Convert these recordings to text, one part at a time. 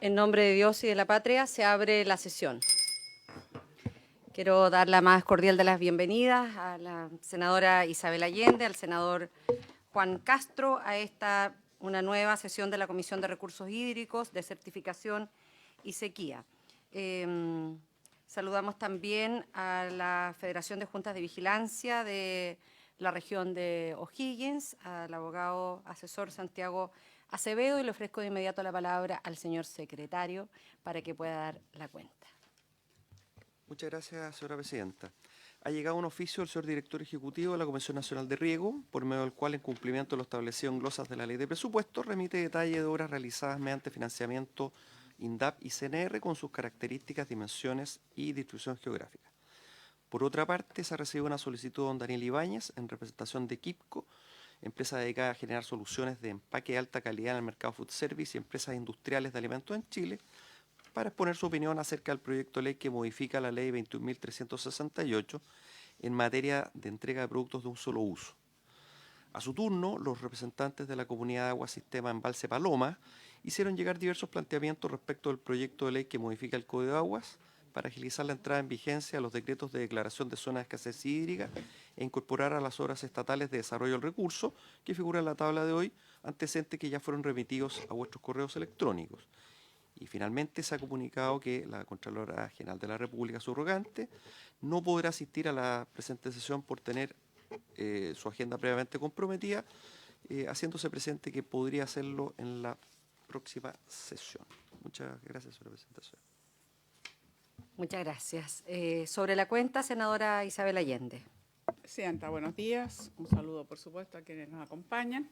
En nombre de Dios y de la patria se abre la sesión. Quiero dar la más cordial de las bienvenidas a la senadora Isabel Allende, al senador Juan Castro, a una nueva sesión de la Comisión de Recursos Hídricos, de Certificación y Sequía. Saludamos también a la Federación de Juntas de Vigilancia de la región de O'Higgins, al abogado asesor Santiago Acevedo, y le ofrezco de inmediato la palabra al señor secretario para que pueda dar la cuenta. Muchas gracias, señora presidenta. Ha llegado un oficio del señor director ejecutivo de la Comisión Nacional de Riego, por medio del cual, en cumplimiento de lo establecido en glosas de la Ley de Presupuestos, remite detalle de obras realizadas mediante financiamiento INDAP y CNR con sus características, dimensiones y distribución geográfica. Por otra parte, se ha recibido una solicitud de don Daniel Ibáñez, en representación de Quipco, empresa dedicada a generar soluciones de empaque de alta calidad en el mercado food service y empresas industriales de alimentos en Chile, para exponer su opinión acerca del proyecto de ley que modifica la ley 21.368 en materia de entrega de productos de un solo uso. A su turno, los representantes de la Comunidad de Agua Sistema Embalse Paloma hicieron llegar diversos planteamientos respecto del proyecto de ley que modifica el Código de Aguas para agilizar la entrada en vigencia a los decretos de declaración de zonas de escasez hídrica e incorporar a las obras estatales de desarrollo del recurso que figura en la tabla de hoy, antecedentes que ya fueron remitidos a vuestros correos electrónicos. Y finalmente se ha comunicado que la Contralora General de la República subrogante no podrá asistir a la presente sesión por tener su agenda previamente comprometida, haciéndose presente que podría hacerlo en la próxima sesión. Muchas gracias por la presentación. Muchas gracias. Sobre la cuenta, senadora Isabel Allende. Presidenta, buenos días. Un saludo, por supuesto, a quienes nos acompañan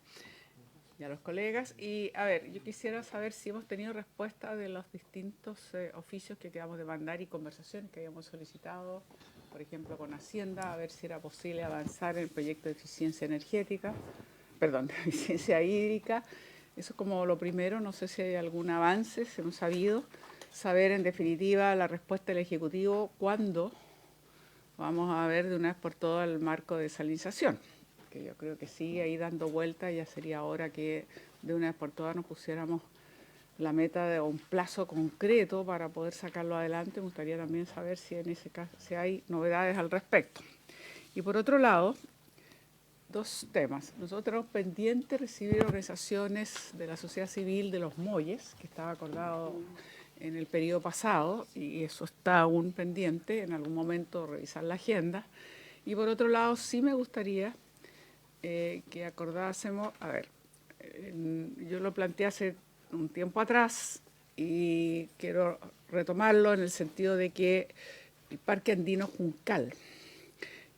y a los colegas. Y, a ver, yo quisiera saber si hemos tenido respuesta de los distintos oficios que quedamos de mandar y conversaciones que habíamos solicitado, por ejemplo, con Hacienda, a ver si era posible avanzar en el proyecto de eficiencia energética, perdón, de eficiencia hídrica. Eso es como lo primero, no sé si hay algún avance, se hemos sabido. Saber, en definitiva, la respuesta del Ejecutivo, cuándo vamos a ver de una vez por todas el marco de desalinización, que yo creo que sigue ahí dando vuelta. Ya sería hora que de una vez por todas nos pusiéramos la meta de un plazo concreto para poder sacarlo adelante. Me gustaría también saber si en ese caso si hay novedades al respecto. Y por otro lado, dos temas. Nosotros tenemos pendiente recibir organizaciones de la sociedad civil de los Molles, que estaba acordado en el periodo pasado, y eso está aún pendiente, en algún momento revisar la agenda. Y por otro lado, sí me gustaría que acordásemos, a ver, yo lo planteé hace un tiempo atrás y quiero retomarlo en el sentido de que el Parque Andino Juncal,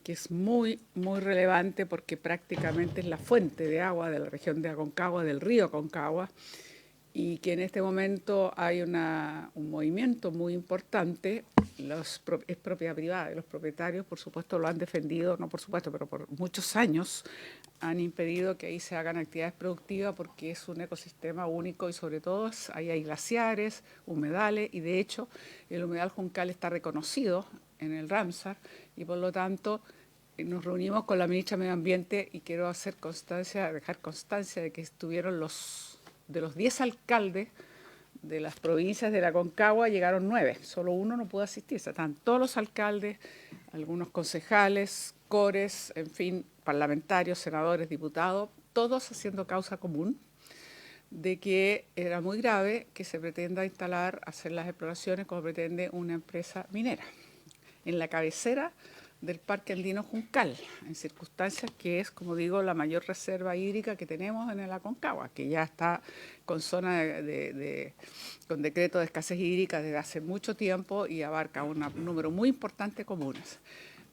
que es muy, muy relevante porque prácticamente es la fuente de agua de la región de Aconcagua, del río Aconcagua, y que en este momento hay un movimiento muy importante. Es propiedad privada y los propietarios, por supuesto, lo han defendido, no por supuesto, pero por muchos años han impedido que ahí se hagan actividades productivas porque es un ecosistema único y sobre todo ahí hay glaciares, humedales, y de hecho el humedal Juncal está reconocido en el Ramsar, y por lo tanto nos reunimos con la ministra de Medio Ambiente y quiero dejar constancia de que estuvieron de los 10 alcaldes de las provincias de la Aconcagua, llegaron 9, solo uno no pudo asistir. O sea, están todos los alcaldes, algunos concejales, cores, en fin, parlamentarios, senadores, diputados, todos haciendo causa común de que era muy grave que se pretenda hacer las exploraciones como pretende una empresa minera en la cabecera del Parque Andino Juncal, en circunstancias que es, como digo, la mayor reserva hídrica que tenemos en el Aconcagua, que ya está con zona con decreto de escasez hídrica desde hace mucho tiempo y abarca un número muy importante de comunas.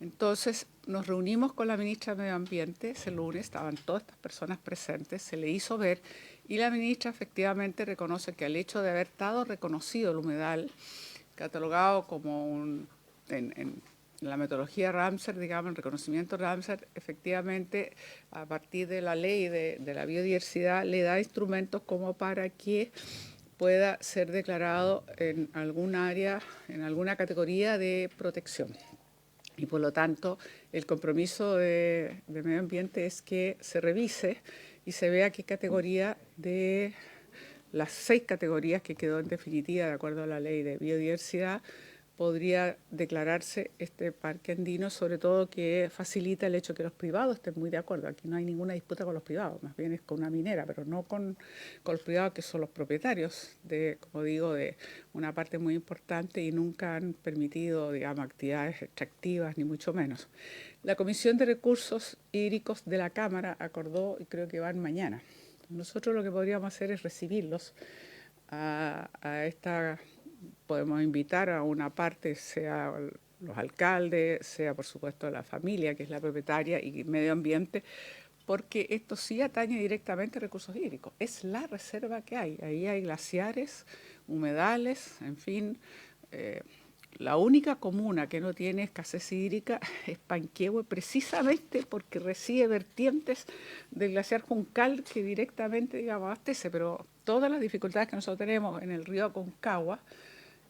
Entonces nos reunimos con la ministra de Medio Ambiente ese lunes, estaban todas estas personas presentes, se le hizo ver, y la ministra efectivamente reconoce que al hecho de haber estado reconocido el humedal, catalogado como en la metodología Ramsar, digamos, el reconocimiento Ramsar, efectivamente, a partir de la ley de la biodiversidad, le da instrumentos como para que pueda ser declarado en algún área, en alguna categoría de protección. Y por lo tanto, el compromiso de medio ambiente es que se revise y se vea qué categoría de las 6 categorías que quedó en definitiva de acuerdo a la ley de biodiversidad, podría declararse este parque andino, sobre todo que facilita el hecho que los privados estén muy de acuerdo. Aquí no hay ninguna disputa con los privados, más bien es con una minera, pero no con los privados que son los propietarios de, como digo, de una parte muy importante y nunca han permitido, digamos, actividades extractivas, ni mucho menos. La Comisión de Recursos Hídricos de la Cámara acordó, y creo que van mañana. Nosotros lo que podríamos hacer es recibirlos a esta. Podemos invitar a una parte, sea los alcaldes, sea por supuesto la familia, que es la propietaria, y medio ambiente, porque esto sí atañe directamente a recursos hídricos. Es la reserva que hay. Ahí hay glaciares, humedales, en fin. La única comuna que no tiene escasez hídrica es Panquehue, precisamente porque recibe vertientes del glaciar Juncal que directamente, digamos, abastece, pero todas las dificultades que nosotros tenemos en el río Aconcagua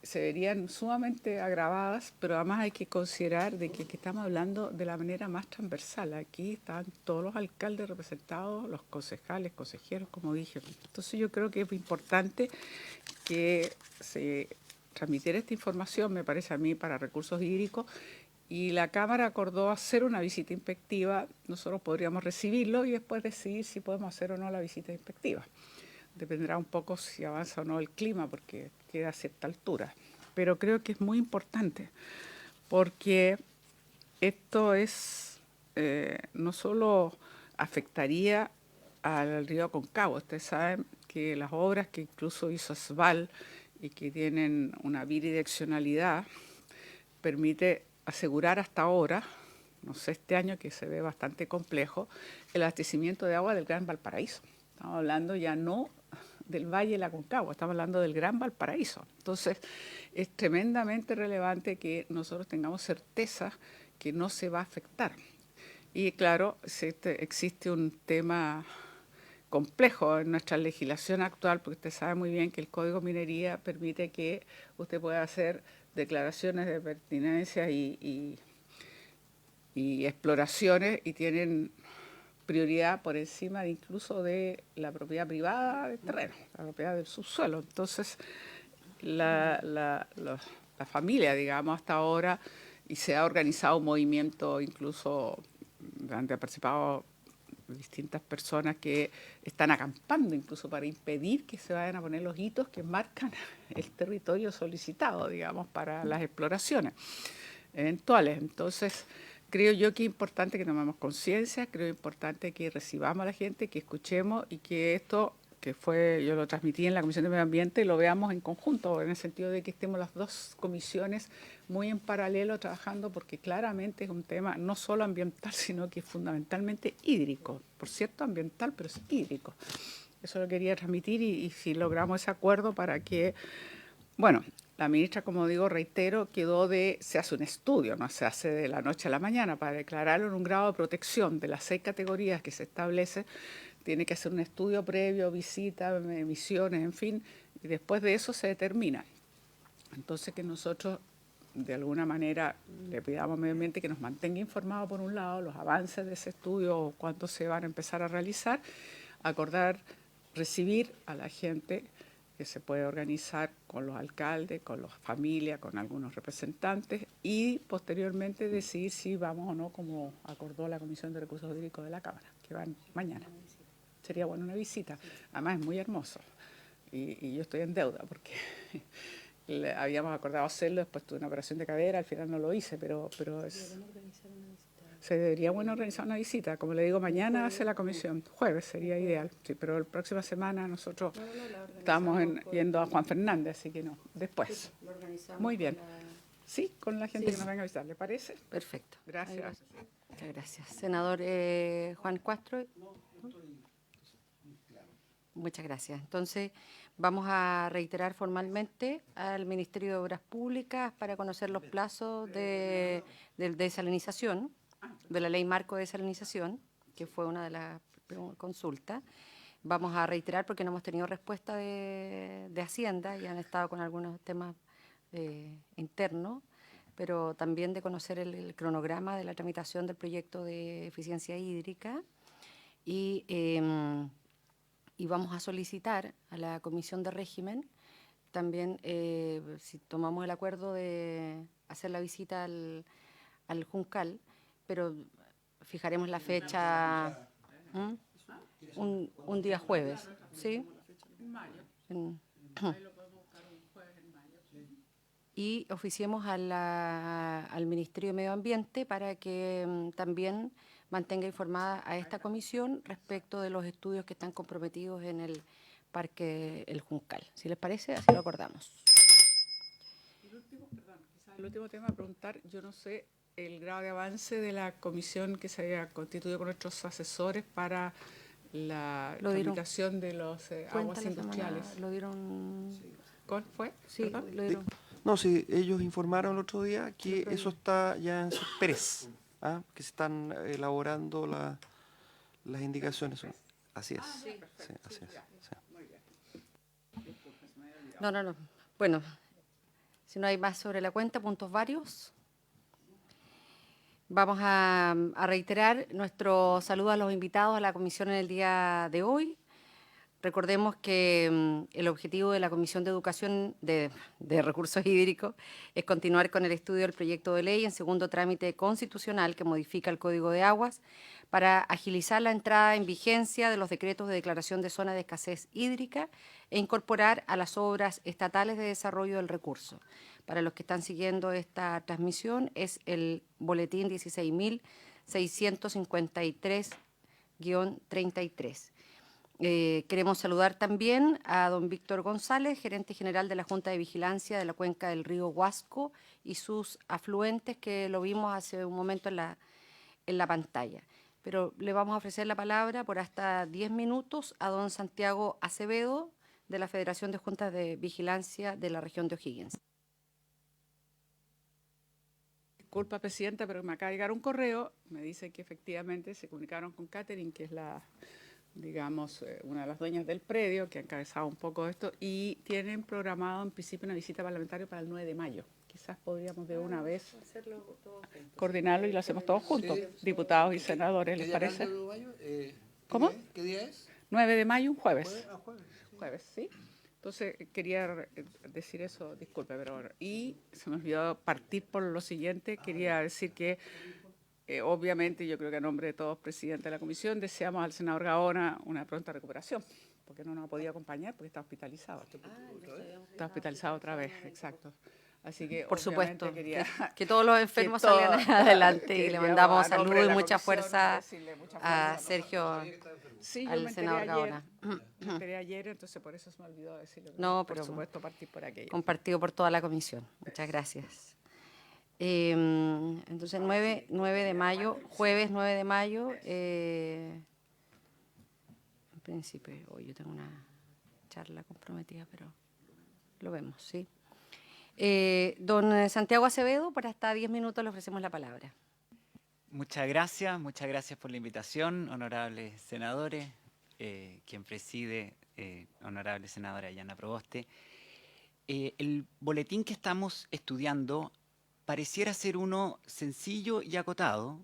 se verían sumamente agravadas, pero además hay que considerar de que estamos hablando de la manera más transversal. Aquí están todos los alcaldes representados, los concejales, consejeros, como dije. Entonces yo creo que es importante que se transmitiera esta información, me parece a mí, para recursos hídricos, y la Cámara acordó hacer una visita inspectiva. Nosotros podríamos recibirlo y después decidir si podemos hacer o no la visita inspectiva. Dependerá un poco si avanza o no el clima, porque queda a cierta altura. Pero creo que es muy importante, porque esto es, no solo afectaría al río Aconcagua. Ustedes saben que las obras que incluso hizo SVAL y que tienen una bidireccionalidad, permite asegurar hasta ahora, no sé, este año que se ve bastante complejo, el abastecimiento de agua del Gran Valparaíso. Estamos hablando ya no del Valle de la Aconcagua, estamos hablando del Gran Valparaíso. Entonces, es tremendamente relevante que nosotros tengamos certeza que no se va a afectar. Y claro, existe un tema complejo en nuestra legislación actual, porque usted sabe muy bien que el Código de Minería permite que usted pueda hacer declaraciones de pertinencia y exploraciones, y tienen prioridad por encima de incluso de la propiedad privada del terreno, la propiedad del subsuelo. Entonces, la familia, digamos, hasta ahora, y se ha organizado un movimiento, incluso donde han participado distintas personas que están acampando incluso para impedir que se vayan a poner los hitos que marcan el territorio solicitado, digamos, para las exploraciones eventuales. Entonces, creo yo que es importante que tomemos conciencia, creo importante que recibamos a la gente, que escuchemos y que esto, que fue, yo lo transmití en la Comisión de Medio Ambiente, lo veamos en conjunto, en el sentido de que estemos las dos comisiones muy en paralelo trabajando, porque claramente es un tema no solo ambiental, sino que es fundamentalmente hídrico. Por cierto, ambiental, pero es hídrico. Eso lo quería transmitir y si logramos ese acuerdo para que, bueno, la ministra, como digo, reitero, se hace un estudio, no se hace de la noche a la mañana, para declararlo en un grado de protección de las 6 categorías que se establece. Tiene que hacer un estudio previo, visita, emisiones, en fin, y después de eso se determina. Entonces, que nosotros, de alguna manera, le pidamos Medio Ambiente que nos mantenga informados, por un lado, los avances de ese estudio o cuánto se van a empezar a realizar, acordar, recibir a la gente que se puede organizar con los alcaldes, con las familias, con algunos representantes, y posteriormente decidir si vamos o no, como acordó la Comisión de Recursos Hídricos de la Cámara, que van mañana. Sería bueno una visita. Además es muy hermoso. Y yo estoy en deuda porque habíamos acordado hacerlo, después tuve una operación de cadera, al final no lo hice, pero se debería organizar una visita. Como le digo, mañana hace la comisión, jueves sería ideal, sí, pero la próxima semana nosotros estamos yendo a Juan Fernández, así que no, después. Muy bien. Sí, con la gente que nos venga a visitar, ¿le parece? Perfecto. Gracias. Muchas gracias. Senador Juan Castro. Muchas gracias. Entonces, vamos a reiterar formalmente al Ministerio de Obras Públicas para conocer los plazos de desalinización, de la Ley Marco de Desalinización, que fue una de las consultas. Vamos a reiterar porque no hemos tenido respuesta de Hacienda y han estado con algunos temas internos, pero también de conocer el cronograma de la tramitación del proyecto de eficiencia hídrica y y vamos a solicitar a la Comisión de Régimen también, si tomamos el acuerdo de hacer la visita al Juncal, pero fijaremos la fecha un día jueves, ¿sí? En mayo. En- Ahí lo podemos buscar un jueves en mayo. y oficiemos al Ministerio de Medio Ambiente para que también mantenga informada a esta comisión respecto de los estudios que están comprometidos en el Parque El Juncal. Si les parece, así lo acordamos. El último, perdón, quizás el último tema a preguntar, yo no sé el grado de avance de la comisión que se haya constituido con nuestros asesores para la Lo dieron. tramitación de los Cuenta aguas la semana, industriales. lo dieron, ¿Cuál fue? sí, ¿Perdón? lo dieron. No, sí, ellos informaron el otro día que eso está ya en Pérez, que se están elaborando las indicaciones. Así es. Sí, así es. Sí. Muy bien. Disculpe, se me había olvidado. No. Bueno, si no hay más sobre la cuenta, puntos varios. Vamos a reiterar nuestro saludo a los invitados a la comisión en el día de hoy. Recordemos que el objetivo de la Comisión de Educación de Recursos Hídricos es continuar con el estudio del proyecto de ley en segundo trámite constitucional que modifica el Código de Aguas para agilizar la entrada en vigencia de los decretos de declaración de zona de escasez hídrica e incorporar a las obras estatales de desarrollo del recurso. Para los que están siguiendo esta transmisión es el boletín 16.653-33. Queremos saludar también a don Víctor González, gerente general de la Junta de Vigilancia de la cuenca del río Huasco y sus afluentes, que lo vimos hace un momento en la pantalla. Pero le vamos a ofrecer la palabra por hasta 10 minutos a don Santiago Acevedo, de la Federación de Juntas de Vigilancia de la región de O'Higgins. Disculpa, presidenta, pero me acaba de llegar un correo. Me dice que efectivamente se comunicaron con Catherine, que es digamos, una de las dueñas del predio, que ha encabezado un poco esto, y tienen programado en principio una visita parlamentaria para el 9 de mayo. Quizás podríamos de una vez coordinarlo y lo hacemos todos juntos, diputados y senadores, ¿les parece? ¿Cómo? ¿Qué día es? 9 de mayo, un jueves. Jueves. Jueves, ¿sí? Entonces, quería decir eso, disculpe, pero y se me olvidó partir por lo siguiente. Quería decir que, obviamente, yo creo que a nombre de todos, presidente de la comisión, deseamos al senador Gaona una pronta recuperación, porque no nos ha podido acompañar porque está hospitalizado. Está hospitalizado otra vez, exacto. Así que, Por obviamente, supuesto, quería que todos los enfermos que todo- salgan adelante y le quería, mandamos a nombre salud de y la mucha comisión, fuerza decirle mucha a fuerza. Sergio, Sí, yo al me enteré senador ayer. Gaona. Me enteré ayer, entonces por eso se me olvidó decirlo. No, por pero supuesto, partir por aquello. compartido por toda la comisión. Muchas gracias. Entonces, 9 de mayo, jueves 9 de mayo, en principio, hoy yo tengo una charla comprometida, pero lo vemos, ¿sí? Don Santiago Acevedo, por hasta 10 minutos le ofrecemos la palabra. muchas gracias por la invitación, honorables senadores, quien preside, honorable senadora Yana Proboste. El boletín que estamos estudiando pareciera ser uno sencillo y acotado,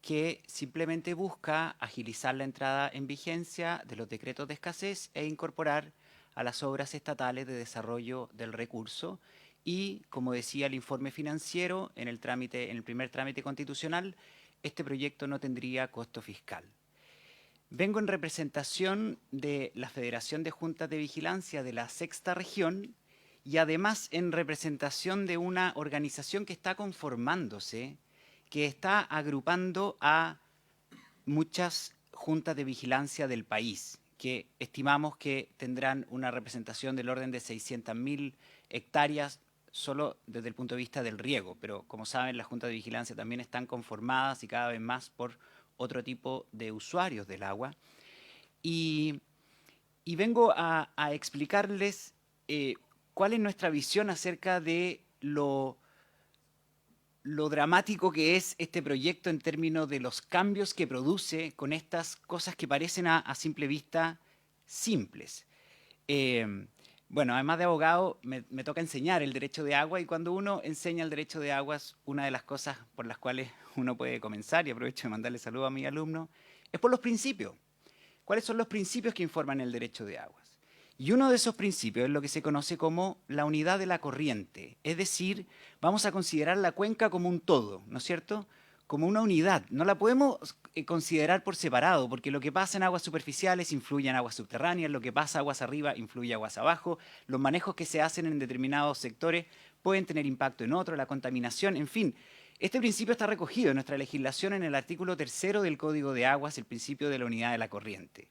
que simplemente busca agilizar la entrada en vigencia de los decretos de escasez e incorporar a las obras estatales de desarrollo del recurso y, como decía el informe financiero, en el primer trámite constitucional, este proyecto no tendría costo fiscal. Vengo en representación de la Federación de Juntas de Vigilancia de la Sexta Región y además en representación de una organización que está conformándose, que está agrupando a muchas juntas de vigilancia del país, que estimamos que tendrán una representación del orden de 600.000 hectáreas solo desde el punto de vista del riego, pero como saben, las juntas de vigilancia también están conformadas y cada vez más por otro tipo de usuarios del agua. Y vengo a explicarles cuál es nuestra visión acerca de lo dramático que es este proyecto en términos de los cambios que produce con estas cosas que parecen a simple vista simples. Bueno, además de abogado, me toca enseñar el derecho de agua y cuando uno enseña el derecho de aguas, una de las cosas por las cuales uno puede comenzar, y aprovecho de mandarle saludos a mi alumno, es por los principios. cuáles son los principios que informan el derecho de aguas. Y uno de esos principios es lo que se conoce como la unidad de la corriente. Es decir, vamos a considerar la cuenca como un todo, ¿no es cierto? Como una unidad. No la podemos considerar por separado, porque lo que pasa en aguas superficiales influye en aguas subterráneas, lo que pasa aguas arriba influye en aguas abajo, los manejos que se hacen en determinados sectores pueden tener impacto en otros, la contaminación, en fin. Este principio está recogido en nuestra legislación en el artículo 3 del Código de Aguas, el principio de la unidad de la corriente.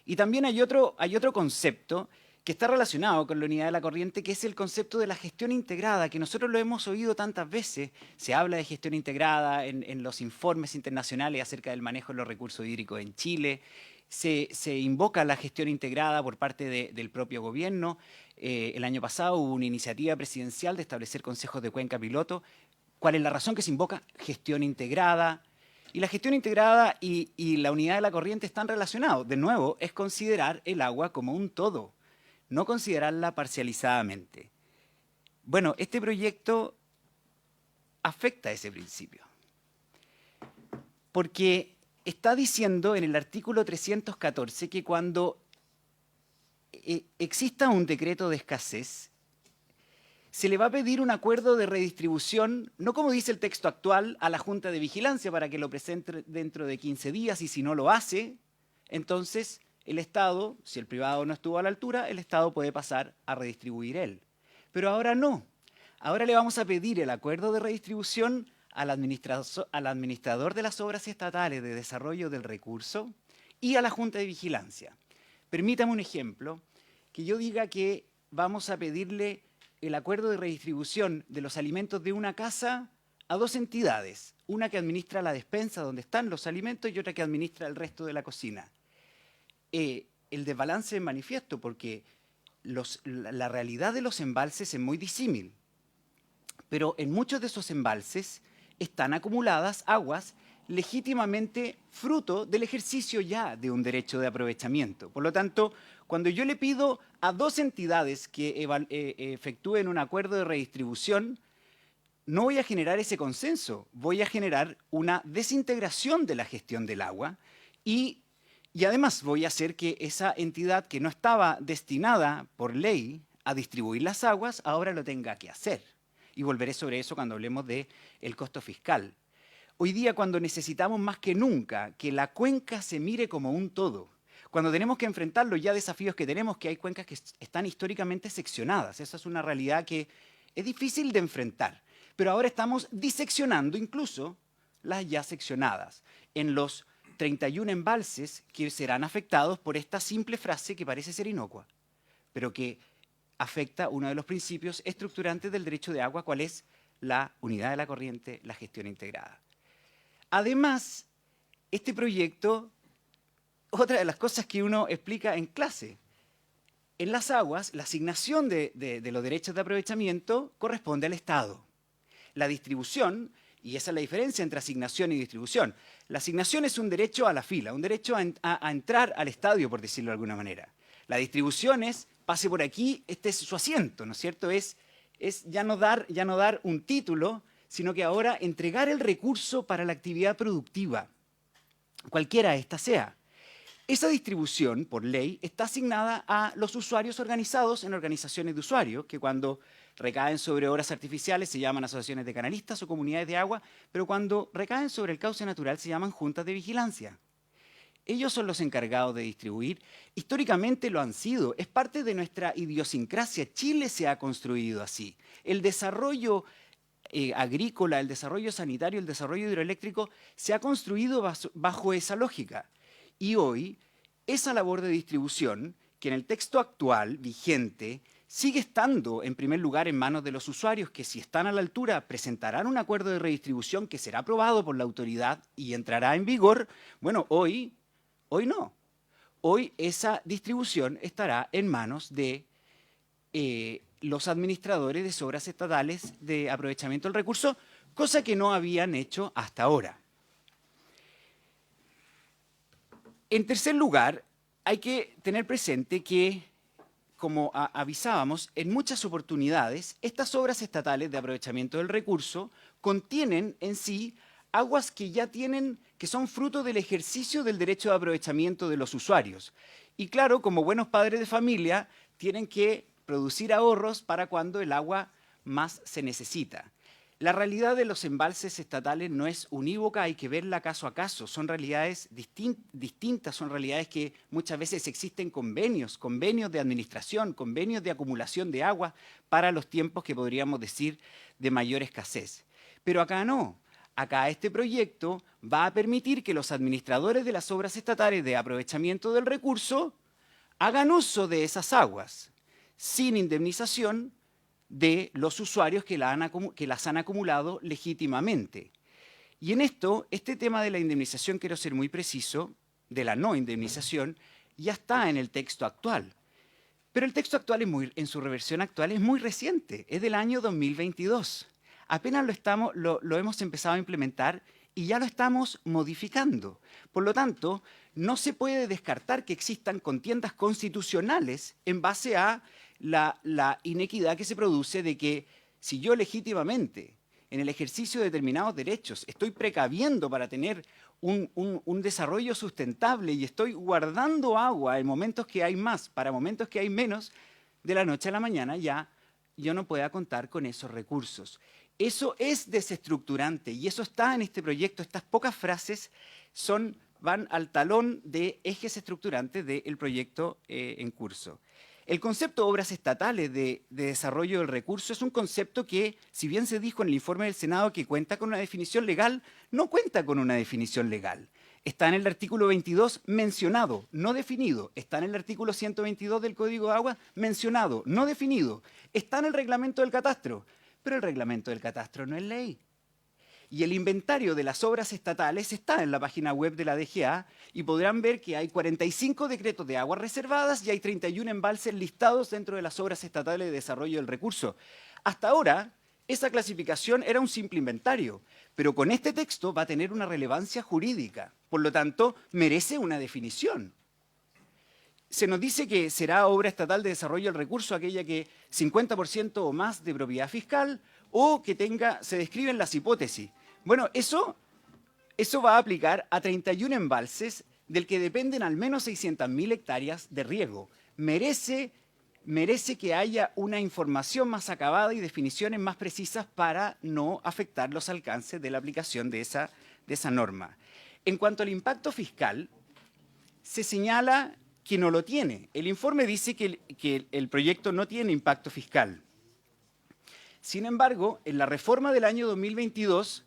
Y también hay otro concepto que está relacionado con la unidad de la corriente, que es el concepto de la gestión integrada, que nosotros lo hemos oído tantas veces. Se habla de gestión integrada en los informes internacionales acerca del manejo de los recursos hídricos en Chile. Se invoca la gestión integrada por parte del propio gobierno. El año pasado hubo una iniciativa presidencial de establecer consejos de cuenca piloto. ¿Cuál es la razón que se invoca? Gestión integrada. Y la gestión integrada y la unidad de la corriente están relacionados. De nuevo, es considerar el agua como un todo, no considerarla parcializadamente. Bueno, este proyecto afecta ese principio, porque está diciendo en el artículo 314 que cuando exista un decreto de escasez, se le va a pedir un acuerdo de redistribución, no como dice el texto actual, a la Junta de Vigilancia para que lo presente dentro de 15 días, y si no lo hace, entonces el Estado, si el privado no estuvo a la altura, el Estado puede pasar a redistribuir él. Pero ahora no. Ahora le vamos a pedir el acuerdo de redistribución al administrador de las obras estatales de desarrollo del recurso y a la Junta de Vigilancia. Permítame un ejemplo, que yo diga que vamos a pedirle el acuerdo de redistribución de los alimentos de una casa a dos entidades, una que administra la despensa donde están los alimentos y otra que administra el resto de la cocina. El desbalance es manifiesto porque la realidad de los embalses es muy disímil, pero en muchos de esos embalses están acumuladas aguas legítimamente fruto del ejercicio ya de un derecho de aprovechamiento. Por lo tanto, cuando yo le pido a dos entidades que efectúen un acuerdo de redistribución, no voy a generar ese consenso, voy a generar una desintegración de la gestión del agua y además voy a hacer que esa entidad que no estaba destinada por ley a distribuir las aguas, ahora lo tenga que hacer. Y volveré sobre eso cuando hablemos del costo fiscal. Hoy día, cuando necesitamos más que nunca que la cuenca se mire como un todo, cuando tenemos que enfrentar los ya desafíos que tenemos, que hay cuencas que están históricamente seccionadas, esa es una realidad que es difícil de enfrentar, pero ahora estamos diseccionando incluso las ya seccionadas en los 31 embalses que serán afectados por esta simple frase que parece ser inocua, pero que afecta uno de los principios estructurantes del derecho de agua, cuál es la unidad de la corriente, la gestión integrada. Además, este proyecto, otra de las cosas que uno explica en clase, en las aguas, la asignación de los derechos de aprovechamiento corresponde al Estado. La distribución, y esa es la diferencia entre asignación y distribución, la asignación es un derecho a la fila, un derecho a entrar al estadio, por decirlo de alguna manera. La distribución es, pase por aquí, este es su asiento, ¿no es cierto? Es ya no dar un título, sino que ahora entregar el recurso para la actividad productiva, cualquiera esta sea. Esa distribución, por ley, está asignada a los usuarios organizados en organizaciones de usuarios, que cuando recaen sobre obras artificiales se llaman asociaciones de canalistas o comunidades de agua, pero cuando recaen sobre el cauce natural se llaman juntas de vigilancia. Ellos son los encargados de distribuir. Históricamente lo han sido. Es parte de nuestra idiosincrasia. Chile se ha construido así. El desarrollo agrícola, el desarrollo sanitario, el desarrollo hidroeléctrico se ha construido bajo esa lógica. Y hoy, esa labor de distribución, que en el texto actual, vigente, sigue estando en primer lugar en manos de los usuarios, que si están a la altura presentarán un acuerdo de redistribución que será aprobado por la autoridad y entrará en vigor. Bueno, hoy no. Hoy esa distribución estará en manos de los administradores de obras estatales de aprovechamiento del recurso, cosa que no habían hecho hasta ahora. En tercer lugar, hay que tener presente que, como avisábamos, en muchas oportunidades, estas obras estatales de aprovechamiento del recurso contienen en sí aguas que ya tienen, que son fruto del ejercicio del derecho de aprovechamiento de los usuarios. Y claro, como buenos padres de familia, tienen que producir ahorros para cuando el agua más se necesita. La realidad de los embalses estatales no es unívoca, hay que verla caso a caso. Son realidades distintas, son realidades que muchas veces existen convenios de administración, convenios de acumulación de agua para los tiempos que podríamos decir de mayor escasez. Pero acá no. Acá este proyecto va a permitir que los administradores de las obras estatales de aprovechamiento del recurso hagan uso de esas aguas sin indemnización de los usuarios que las han acumulado legítimamente. Y en esto, este tema de la indemnización, quiero ser muy preciso, de la no indemnización, ya está en el texto actual. Pero el texto actual, en su reversión actual, es muy reciente, es del año 2022. Apenas lo hemos empezado a implementar y ya lo estamos modificando. Por lo tanto, no se puede descartar que existan contiendas constitucionales en base a la inequidad que se produce de que si yo legítimamente, en el ejercicio de determinados derechos, estoy precaviendo para tener un desarrollo sustentable y estoy guardando agua en momentos que hay más, para momentos que hay menos, de la noche a la mañana ya yo no pueda contar con esos recursos. Eso es desestructurante y eso está en este proyecto. Estas pocas frases van al talón de ejes estructurantes del proyecto en curso. El concepto de obras estatales de desarrollo del recurso es un concepto que, si bien se dijo en el informe del Senado que cuenta con una definición legal, no cuenta con una definición legal. Está en el artículo 22 mencionado, no definido. Está en el artículo 122 del Código de Agua mencionado, no definido. Está en el reglamento del catastro, pero el reglamento del catastro no es ley. Y el inventario de las obras estatales está en la página web de la DGA y podrán ver que hay 45 decretos de aguas reservadas y hay 31 embalses listados dentro de las obras estatales de desarrollo del recurso. Hasta ahora, esa clasificación era un simple inventario, pero con este texto va a tener una relevancia jurídica. Por lo tanto, merece una definición. Se nos dice que será obra estatal de desarrollo del recurso aquella que 50% o más de propiedad fiscal o que se describen las hipótesis. Bueno, eso va a aplicar a 31 embalses del que dependen al menos 600.000 hectáreas de riego. Merece que haya una información más acabada y definiciones más precisas para no afectar los alcances de la aplicación de esa norma. En cuanto al impacto fiscal, se señala que no lo tiene. El informe dice que el proyecto no tiene impacto fiscal. Sin embargo, en la reforma del año 2022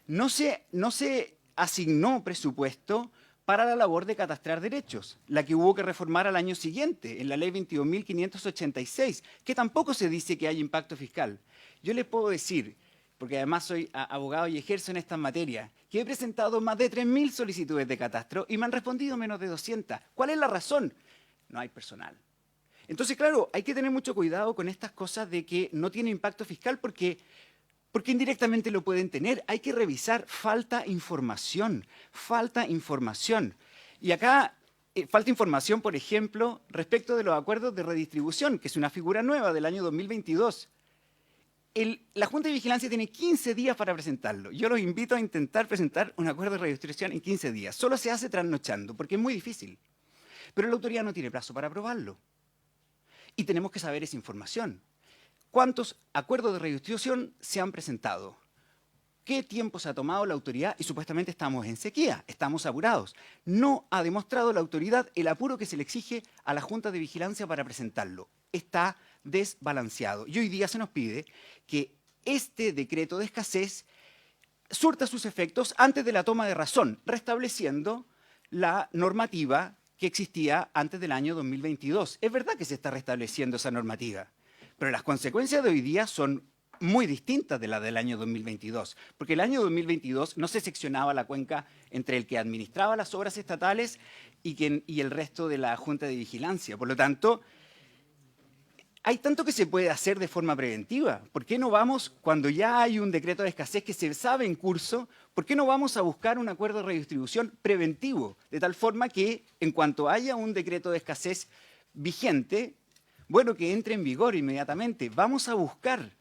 no se asignó presupuesto para la labor de catastrar derechos, la que hubo que reformar al año siguiente, en la ley 22.586, que tampoco se dice que haya impacto fiscal. Yo les puedo decir, porque además soy abogado y ejerzo en estas materias, que he presentado más de 3.000 solicitudes de catastro y me han respondido menos de 200. ¿Cuál es la razón? No hay personal. Entonces, claro, hay que tener mucho cuidado con estas cosas de que no tiene impacto fiscal porque indirectamente lo pueden tener. Hay que revisar, falta información. Y acá falta información, por ejemplo, respecto de los acuerdos de redistribución, que es una figura nueva del año 2022. La Junta de Vigilancia tiene 15 días para presentarlo. Yo los invito a intentar presentar un acuerdo de redistribución en 15 días. Solo se hace trasnochando, porque es muy difícil. Pero la autoridad no tiene plazo para aprobarlo. Y tenemos que saber esa información. ¿Cuántos acuerdos de redistribución se han presentado? ¿Qué tiempo se ha tomado la autoridad? Y supuestamente estamos en sequía, estamos apurados. No ha demostrado la autoridad el apuro que se le exige a la Junta de Vigilancia para presentarlo. Está desbalanceado. Y hoy día se nos pide que este decreto de escasez surta sus efectos antes de la toma de razón, restableciendo la normativa que existía antes del año 2022. Es verdad que se está restableciendo esa normativa, pero las consecuencias de hoy día son muy distintas de las del año 2022, porque el año 2022 no se seccionaba la cuenca entre el que administraba las obras estatales y el resto de la Junta de Vigilancia. Por lo tanto, hay tanto que se puede hacer de forma preventiva. ¿Por qué no vamos, cuando ya hay un decreto de escasez que se sabe en curso, por qué no vamos a buscar un acuerdo de redistribución preventivo? De tal forma que, en cuanto haya un decreto de escasez vigente, bueno, que entre en vigor inmediatamente. Vamos a buscar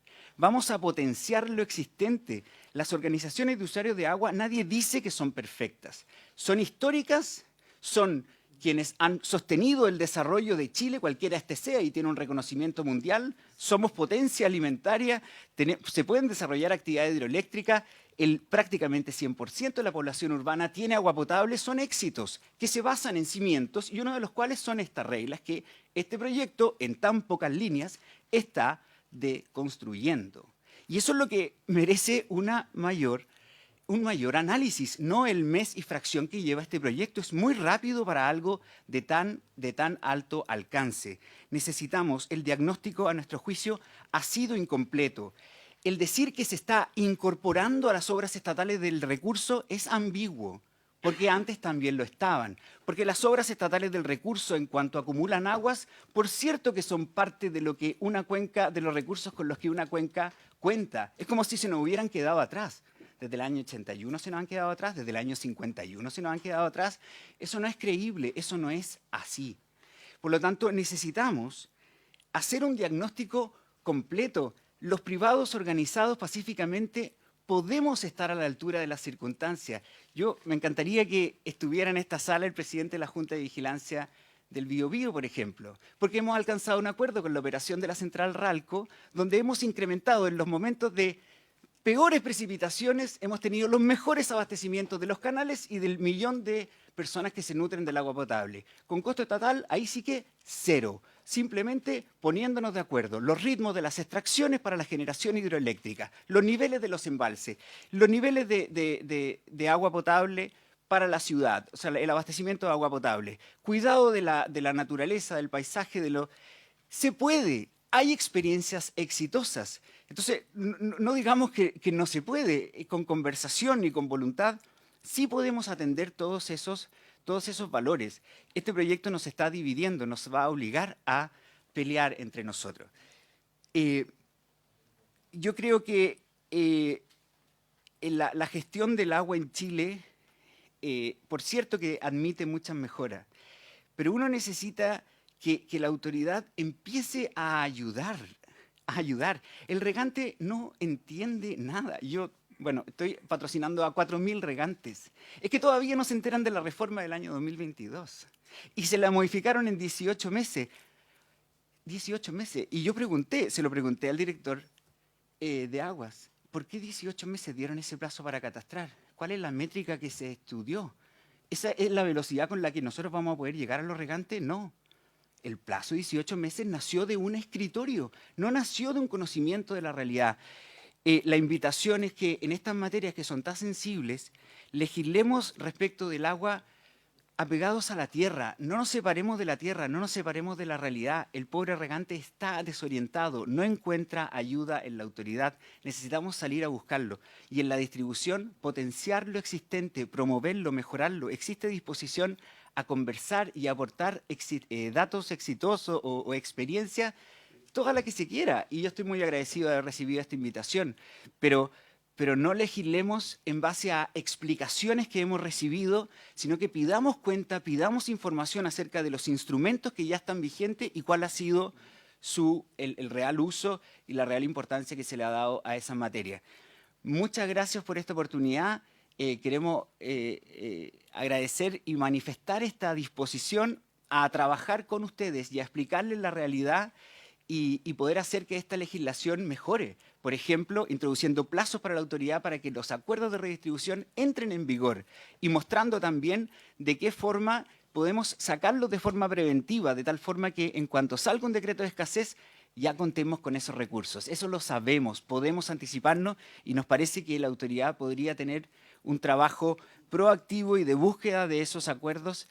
vamos a potenciar lo existente. Las organizaciones de usuarios de agua, nadie dice que son perfectas. Son históricas, son quienes han sostenido el desarrollo de Chile, cualquiera este sea, y tiene un reconocimiento mundial. Somos potencia alimentaria, se pueden desarrollar actividades hidroeléctricas, prácticamente 100% de la población urbana tiene agua potable, son éxitos que se basan en cimientos, y uno de los cuales son estas reglas que este proyecto, en tan pocas líneas, está deconstruyendo. Y eso es lo que merece un mayor análisis, no el mes y fracción que lleva este proyecto. Es muy rápido para algo de tan alto alcance. Necesitamos, el diagnóstico, a nuestro juicio, ha sido incompleto. El decir que se está incorporando a las obras estatales del recurso es ambiguo, porque antes también lo estaban. Porque las obras estatales del recurso, en cuanto acumulan aguas, por cierto que son parte de lo que una cuenca, de los recursos con los que una cuenca cuenta. Es como si se nos hubieran quedado atrás. Desde el año 81 se nos han quedado atrás, desde el año 51 se nos han quedado atrás. Eso no es creíble, eso no es así. Por lo tanto, necesitamos hacer un diagnóstico completo. Los privados organizados pacíficamente podemos estar a la altura de las circunstancias. Me encantaría que estuviera en esta sala el presidente de la Junta de Vigilancia del Biobío, por ejemplo, porque hemos alcanzado un acuerdo con la operación de la central Ralco, donde hemos incrementado en los momentos de peores precipitaciones, hemos tenido los mejores abastecimientos de los canales y del millón de personas que se nutren del agua potable. Con costo estatal, ahí sí que cero. Simplemente poniéndonos de acuerdo los ritmos de las extracciones para la generación hidroeléctrica, los niveles de los embalses, los niveles de agua potable para la ciudad, o sea, el abastecimiento de agua potable, cuidado de la naturaleza, del paisaje, se puede. Hay experiencias exitosas. Entonces, no digamos que no se puede, con conversación y con voluntad, sí podemos atender todos esos valores. Este proyecto nos está dividiendo, nos va a obligar a pelear entre nosotros. Yo creo que la gestión del agua en Chile, por cierto que admite muchas mejoras, pero uno necesita que la autoridad empiece a ayudar. El regante no entiende nada. Estoy patrocinando a 4.000 regantes. Es que todavía no se enteran de la reforma del año 2022. Y se la modificaron en 18 meses. 18 meses. Y yo se lo pregunté al director de Aguas, ¿por qué 18 meses dieron ese plazo para catastrar? ¿Cuál es la métrica que se estudió? ¿Esa es la velocidad con la que nosotros vamos a poder llegar a los regantes? No. El plazo de 18 meses nació de un escritorio, no nació de un conocimiento de la realidad. La invitación es que en estas materias que son tan sensibles, legislemos respecto del agua apegados a la tierra. No nos separemos de la tierra, no nos separemos de la realidad. El pobre regante está desorientado, no encuentra ayuda en la autoridad. Necesitamos salir a buscarlo. Y en la distribución, potenciar lo existente, promoverlo, mejorarlo. Existe disposición a conversar y aportar datos exitosos o experiencia, toda la que se quiera. Y yo estoy muy agradecido de haber recibido esta invitación. Pero no legislemos en base a explicaciones que hemos recibido, sino que pidamos cuenta, pidamos información acerca de los instrumentos que ya están vigentes y cuál ha sido el real uso y la real importancia que se le ha dado a esa materia. Muchas gracias por esta oportunidad. Queremos agradecer y manifestar esta disposición a trabajar con ustedes y a explicarles la realidad y poder hacer que esta legislación mejore. Por ejemplo, introduciendo plazos para la autoridad para que los acuerdos de redistribución entren en vigor y mostrando también de qué forma podemos sacarlos de forma preventiva, de tal forma que en cuanto salga un decreto de escasez, ya contemos con esos recursos. Eso lo sabemos, podemos anticiparnos y nos parece que la autoridad podría tener un trabajo proactivo y de búsqueda de esos acuerdos,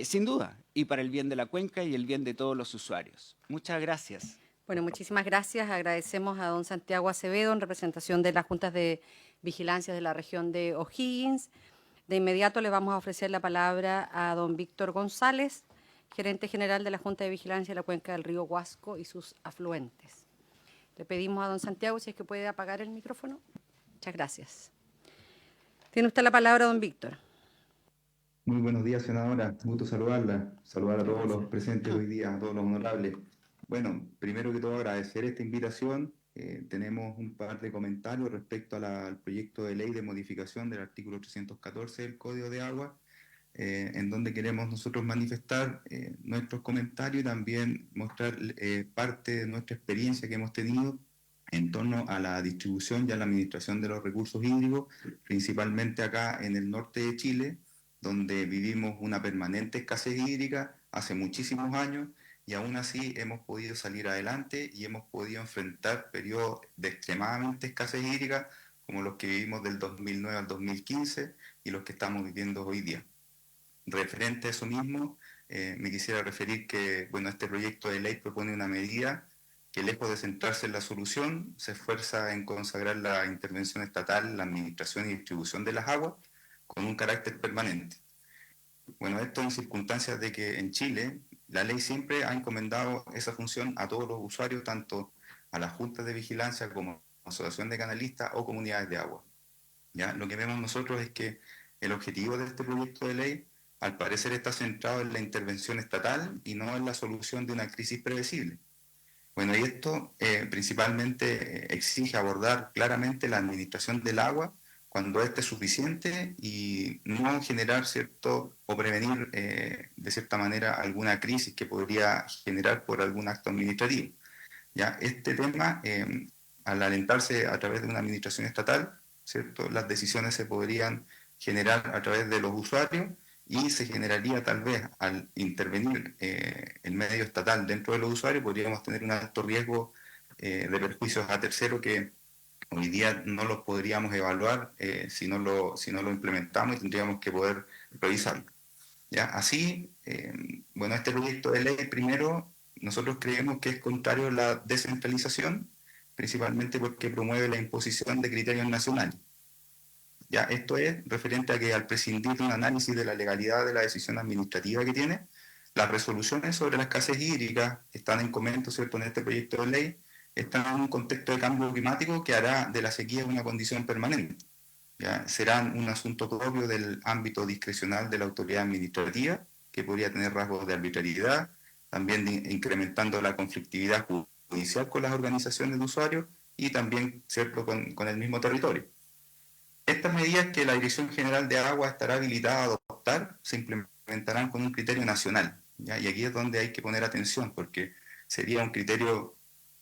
sin duda, y para el bien de la cuenca y el bien de todos los usuarios. Muchas gracias. Bueno, muchísimas gracias. Agradecemos a don Santiago Acevedo en representación de las juntas de vigilancia de la región de O'Higgins. De inmediato le vamos a ofrecer la palabra a don Víctor González, gerente general de la Junta de Vigilancia de la Cuenca del Río Huasco y sus afluentes. Le pedimos a don Santiago si es que puede apagar el micrófono. Muchas gracias. Tiene usted la palabra, don Víctor. Muy buenos días, senadora. Gusto saludarla. Saludar a todos los presentes hoy día, a todos los honorables. Bueno, primero que todo agradecer esta invitación tenemos un par de comentarios respecto al proyecto de ley de modificación del artículo 314 del Código de Agua, en donde queremos nosotros manifestar nuestros comentarios y también mostrar parte de nuestra experiencia que hemos tenido en torno a la distribución y a la administración de los recursos hídricos, principalmente acá en el norte de Chile, donde vivimos una permanente escasez hídrica hace muchísimos años, y aún así hemos podido salir adelante y hemos podido enfrentar periodos de extremadamente escasez hídrica, como los que vivimos del 2009 al 2015 y los que estamos viviendo hoy día. Referente a eso mismo, me quisiera referir que, bueno, este proyecto de ley propone una medida que, lejos de centrarse en la solución, se esfuerza en consagrar la intervención estatal, la administración y distribución de las aguas con un carácter permanente. Bueno, esto en circunstancias de que en Chile la ley siempre ha encomendado esa función a todos los usuarios, tanto a las juntas de vigilancia como a asociación de canalistas o comunidades de agua. ¿Ya? Lo que vemos nosotros es que el objetivo de este proyecto de ley, al parecer, está centrado en la intervención estatal y no en la solución de una crisis predecible. Bueno, y esto principalmente exige abordar claramente la administración del agua cuando éste es suficiente y no generar o prevenir de cierta manera alguna crisis que podría generar por algún acto administrativo. ¿Ya? Este tema, al alentarse a través de una administración estatal, ¿cierto?, las decisiones se podrían generar a través de los usuarios y se generaría tal vez, al intervenir el medio estatal dentro de los usuarios, podríamos tener un alto riesgo de perjuicios a terceros que hoy día no los podríamos evaluar si no lo implementamos, y tendríamos que poder revisarlo. ¿Ya? Así, bueno, este proyecto de ley, primero, nosotros creemos que es contrario a la descentralización, principalmente porque promueve la imposición de criterios nacionales. ¿Ya? Esto es referente a que, al prescindir de un análisis de la legalidad de la decisión administrativa que tiene, las resoluciones sobre la escasez hídrica que están en comento, ¿cierto?, en este proyecto de ley, están en un contexto de cambio climático que hará de la sequía una condición permanente. ¿Ya? Serán un asunto propio del ámbito discrecional de la autoridad administrativa, que podría tener rasgos de arbitrariedad, también incrementando la conflictividad judicial con las organizaciones de usuarios y también, ¿cierto?, con el mismo territorio. Estas medidas que la Dirección General de Agua estará habilitada a adoptar se implementarán con un criterio nacional, ¿ya? Y aquí es donde hay que poner atención, porque sería un criterio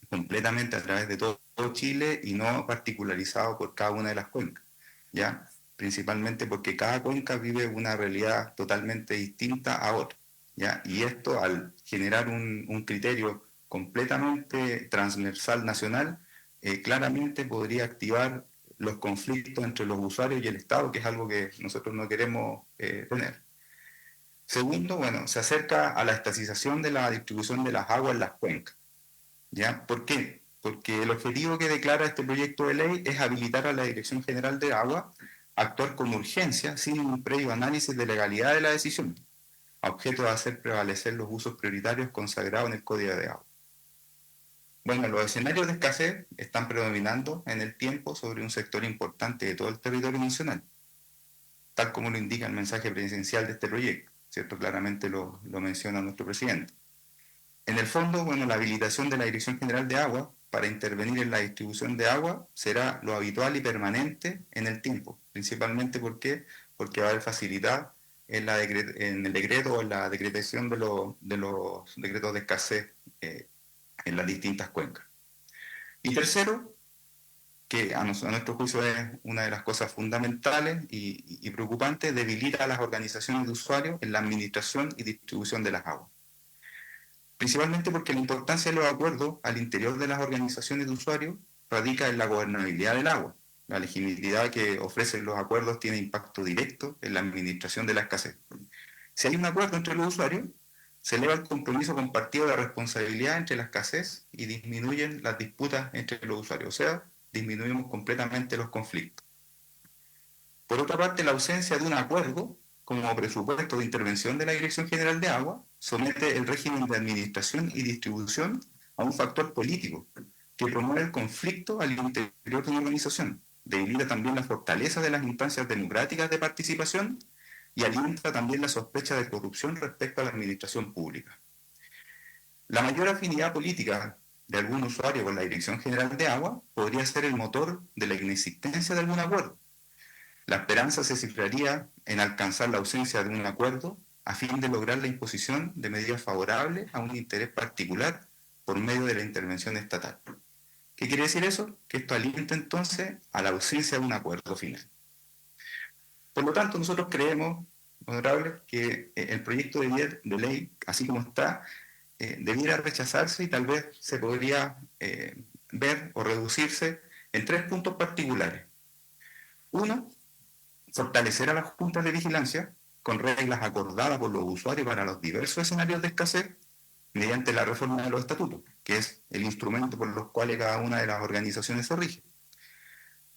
completamente a través de todo Chile y no particularizado por cada una de las cuencas, ¿ya? Principalmente porque cada cuenca vive una realidad totalmente distinta a otra, ¿ya? Y esto, al generar un criterio completamente transversal nacional, claramente podría activar los conflictos entre los usuarios y el Estado, que es algo que nosotros no queremos tener. Segundo, bueno, se acerca a la estatización de la distribución de las aguas en las cuencas. ¿Ya? ¿Por qué? Porque el objetivo que declara este proyecto de ley es habilitar a la Dirección General de Agua a actuar con urgencia sin un previo análisis de legalidad de la decisión, a objeto de hacer prevalecer los usos prioritarios consagrados en el Código de Agua. Bueno, los escenarios de escasez están predominando en el tiempo sobre un sector importante de todo el territorio nacional, tal como lo indica el mensaje presidencial de este proyecto, ¿cierto? Claramente lo menciona nuestro presidente. En el fondo, bueno, la habilitación de la Dirección General de Agua para intervenir en la distribución de agua será lo habitual y permanente en el tiempo, principalmente porque va a haber facilidad en el decreto o en la decretación de los decretos de escasez en las distintas cuencas. Y tercero, que a nuestro juicio es una de las cosas fundamentales y preocupantes, debilita a las organizaciones de usuarios en la administración y distribución de las aguas. Principalmente porque la importancia de los acuerdos al interior de las organizaciones de usuarios radica en la gobernabilidad del agua. La legitimidad que ofrecen los acuerdos tiene impacto directo en la administración de la escasez. Si hay un acuerdo entre los usuarios, se eleva el compromiso compartido de responsabilidad entre la escasez y disminuyen las disputas entre los usuarios, o sea, disminuimos completamente los conflictos. Por otra parte, la ausencia de un acuerdo como presupuesto de intervención de la Dirección General de Agua somete el régimen de administración y distribución a un factor político que promueve el conflicto al interior de una organización, debilita también la fortaleza de las instancias democráticas de participación y alienta también la sospecha de corrupción respecto a la administración pública. La mayor afinidad política de algún usuario con la Dirección General de Agua podría ser el motor de la inexistencia de algún acuerdo. La esperanza se cifraría en alcanzar la ausencia de un acuerdo a fin de lograr la imposición de medidas favorables a un interés particular por medio de la intervención estatal. ¿Qué quiere decir eso? Que esto alienta entonces a la ausencia de un acuerdo final. Por lo tanto, nosotros creemos, honorables, que el proyecto de ley, así como está, debiera rechazarse y tal vez se podría ver o reducirse en 3 puntos particulares. Uno, fortalecer a las juntas de vigilancia con reglas acordadas por los usuarios para los diversos escenarios de escasez mediante la reforma de los estatutos, que es el instrumento por los cuales cada una de las organizaciones se rige.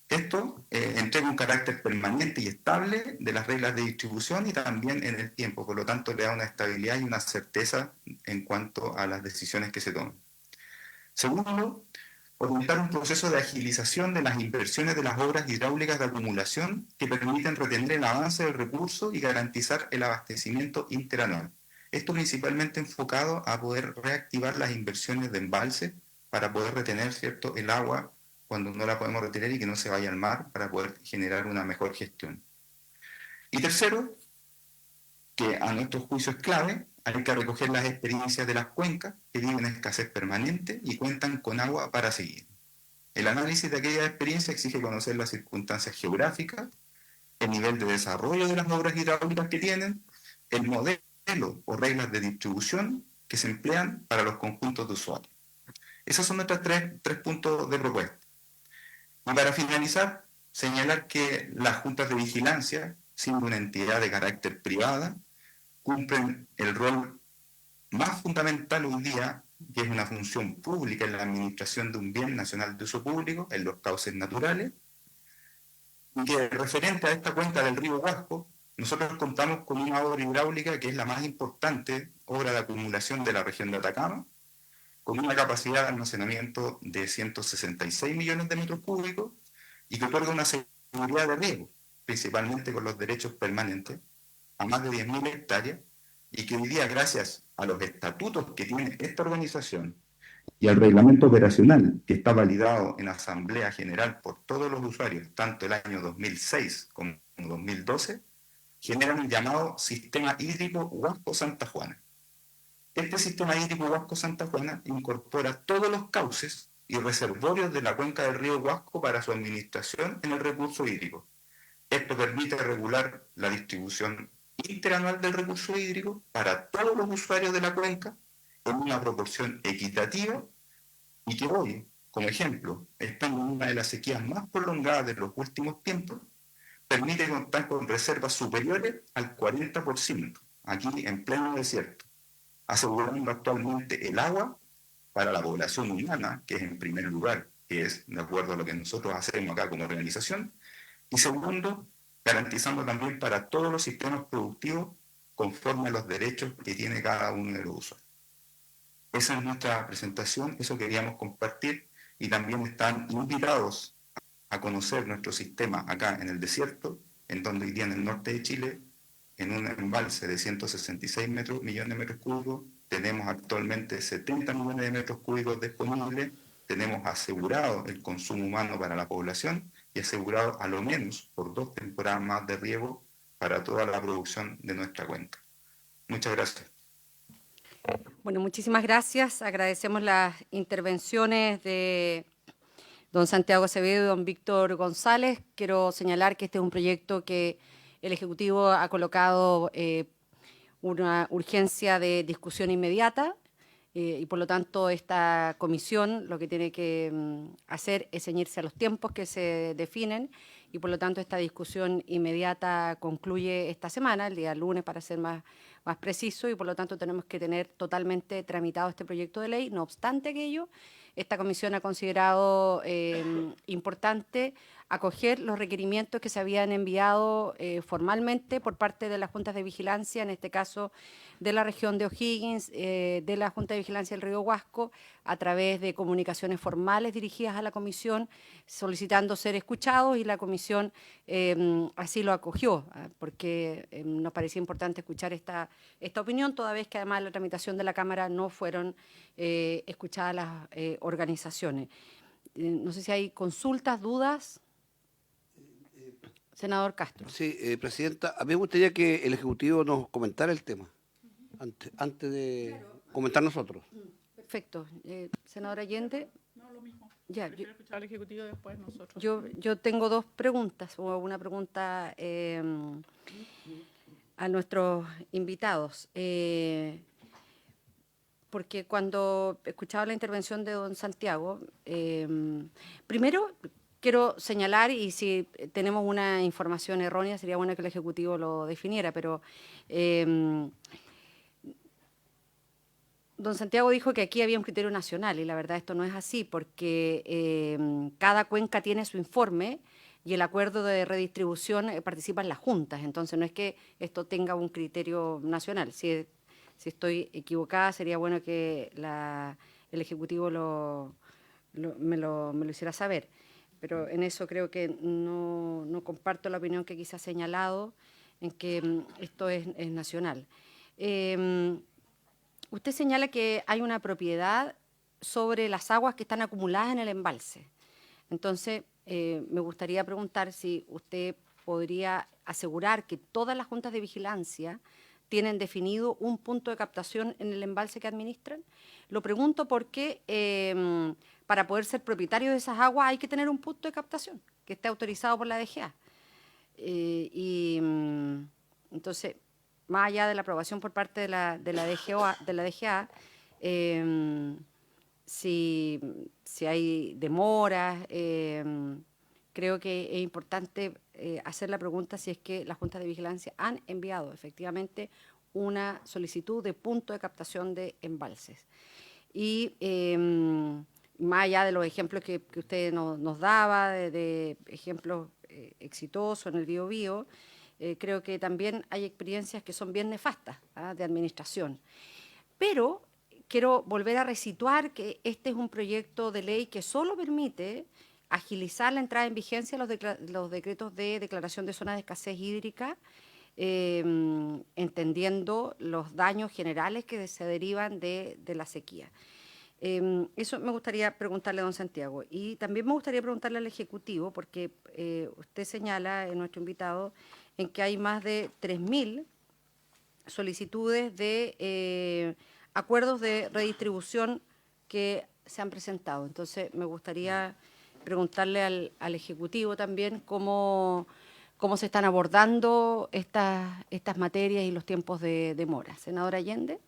Esto entrega un carácter permanente y estable de las reglas de distribución y también en el tiempo, por lo tanto le da una estabilidad y una certeza en cuanto a las decisiones que se toman. Segundo, orientar un proceso de agilización de las inversiones de las obras hidráulicas de acumulación que permiten retener el avance del recurso y garantizar el abastecimiento interanual. Esto principalmente enfocado a poder reactivar las inversiones de embalse para poder retener, ¿cierto?, el agua cuando no la podemos retener y que no se vaya al mar para poder generar una mejor gestión. Y tercero, que a nuestro juicio es clave, hay que recoger las experiencias de las cuencas que viven escasez permanente y cuentan con agua para seguir. El análisis de aquella experiencia exige conocer las circunstancias geográficas, el nivel de desarrollo de las obras hidráulicas que tienen, el modelo o reglas de distribución que se emplean para los conjuntos de usuarios. Esos son nuestros tres puntos de propuesta. Y para finalizar, señalar que las juntas de vigilancia, siendo una entidad de carácter privada, cumplen el rol más fundamental hoy día, que es una función pública en la administración de un bien nacional de uso público, en los cauces naturales, y que referente a esta cuenca del río Huasco, nosotros contamos con una obra hidráulica que es la más importante obra de acumulación de la región de Atacama, con una capacidad de almacenamiento de 166 millones de metros cúbicos y que otorga una seguridad de riego, principalmente con los derechos permanentes, a más de 10.000 hectáreas, y que hoy día, gracias a los estatutos que tiene esta organización y al reglamento operacional que está validado en Asamblea General por todos los usuarios, tanto el año 2006 como 2012, generan el llamado Sistema Hídrico Huasco-Santa Juana. Este sistema hídrico Huasco-Santa Juana incorpora todos los cauces y reservorios de la cuenca del río Huasco para su administración en el recurso hídrico. Esto permite regular la distribución interanual del recurso hídrico para todos los usuarios de la cuenca en una proporción equitativa y que hoy, como ejemplo, estando en una de las sequías más prolongadas de los últimos tiempos, permite contar con reservas superiores al 40%, aquí en pleno desierto, asegurando actualmente el agua para la población humana, que es en primer lugar, que es de acuerdo a lo que nosotros hacemos acá como organización, y segundo, garantizando también para todos los sistemas productivos conforme a los derechos que tiene cada uno de los usuarios. Esa es nuestra presentación, eso queríamos compartir y también están invitados a conocer nuestro sistema acá en el desierto, en donde hoy día en el norte de Chile, en un embalse de 166 millones de metros cúbicos, tenemos actualmente 70 millones de metros cúbicos disponibles, tenemos asegurado el consumo humano para la población y asegurado a lo menos por 2 temporadas más de riego para toda la producción de nuestra cuenca. Muchas gracias. Bueno, muchísimas gracias. Agradecemos las intervenciones de don Santiago Acevedo y don Víctor González. Quiero señalar que este es un proyecto que el Ejecutivo ha colocado una urgencia de discusión inmediata y por lo tanto esta comisión lo que tiene que hacer es ceñirse a los tiempos que se definen y por lo tanto esta discusión inmediata concluye esta semana, el día lunes para ser más preciso, y por lo tanto tenemos que tener totalmente tramitado este proyecto de ley. No obstante aquello, esta comisión ha considerado importante acoger los requerimientos que se habían enviado formalmente por parte de las juntas de vigilancia, en este caso de la región de O'Higgins, de la Junta de Vigilancia del Río Huasco, a través de comunicaciones formales dirigidas a la comisión, solicitando ser escuchados, y la comisión así lo acogió, porque nos parecía importante escuchar esta opinión, toda vez que además en la tramitación de la Cámara no fueron escuchadas las organizaciones. No sé si hay consultas, dudas. Senador Castro. Sí, Presidenta, a mí me gustaría que el Ejecutivo nos comentara el tema, antes de comentar nosotros. Perfecto. Senador Allende. No, lo mismo. Ya, Prefiero escuchar al Ejecutivo, después nosotros. yo tengo dos preguntas, o una pregunta a nuestros invitados. Porque cuando escuchaba la intervención de don Santiago, primero quiero señalar, y si tenemos una información errónea, sería bueno que el Ejecutivo lo definiera, pero don Santiago dijo que aquí había un criterio nacional, y la verdad esto no es así, porque cada cuenca tiene su informe y el acuerdo de redistribución participan las juntas, entonces no es que esto tenga un criterio nacional. Si estoy equivocada, sería bueno que el Ejecutivo me lo hiciera saber. Pero en eso creo que no comparto la opinión que quizá ha señalado, en que esto es nacional. Usted señala que hay una propiedad sobre las aguas que están acumuladas en el embalse. Entonces, me gustaría preguntar si usted podría asegurar que todas las juntas de vigilancia tienen definido un punto de captación en el embalse que administran. Lo pregunto porque para poder ser propietario de esas aguas hay que tener un punto de captación que esté autorizado por la DGA. Entonces, más allá de la aprobación por parte de la DGA, si hay demoras, creo que es importante hacer la pregunta si es que las juntas de vigilancia han enviado efectivamente una solicitud de punto de captación de embalses. Y más allá de los ejemplos que usted nos daba, de ejemplos exitosos en el Biobío, creo que también hay experiencias que son bien nefastas de administración. Pero quiero volver a resituar que este es un proyecto de ley que solo permite agilizar la entrada en vigencia de los decretos de declaración de zonas de escasez hídrica, entendiendo los daños generales que se derivan de la sequía. Eso me gustaría preguntarle a don Santiago. Y también me gustaría preguntarle al Ejecutivo, porque usted señala, nuestro invitado, en que hay más de 3.000 solicitudes de acuerdos de redistribución que se han presentado. Entonces, me gustaría preguntarle al Ejecutivo también cómo se están abordando estas materias y los tiempos de demora. Senadora Allende.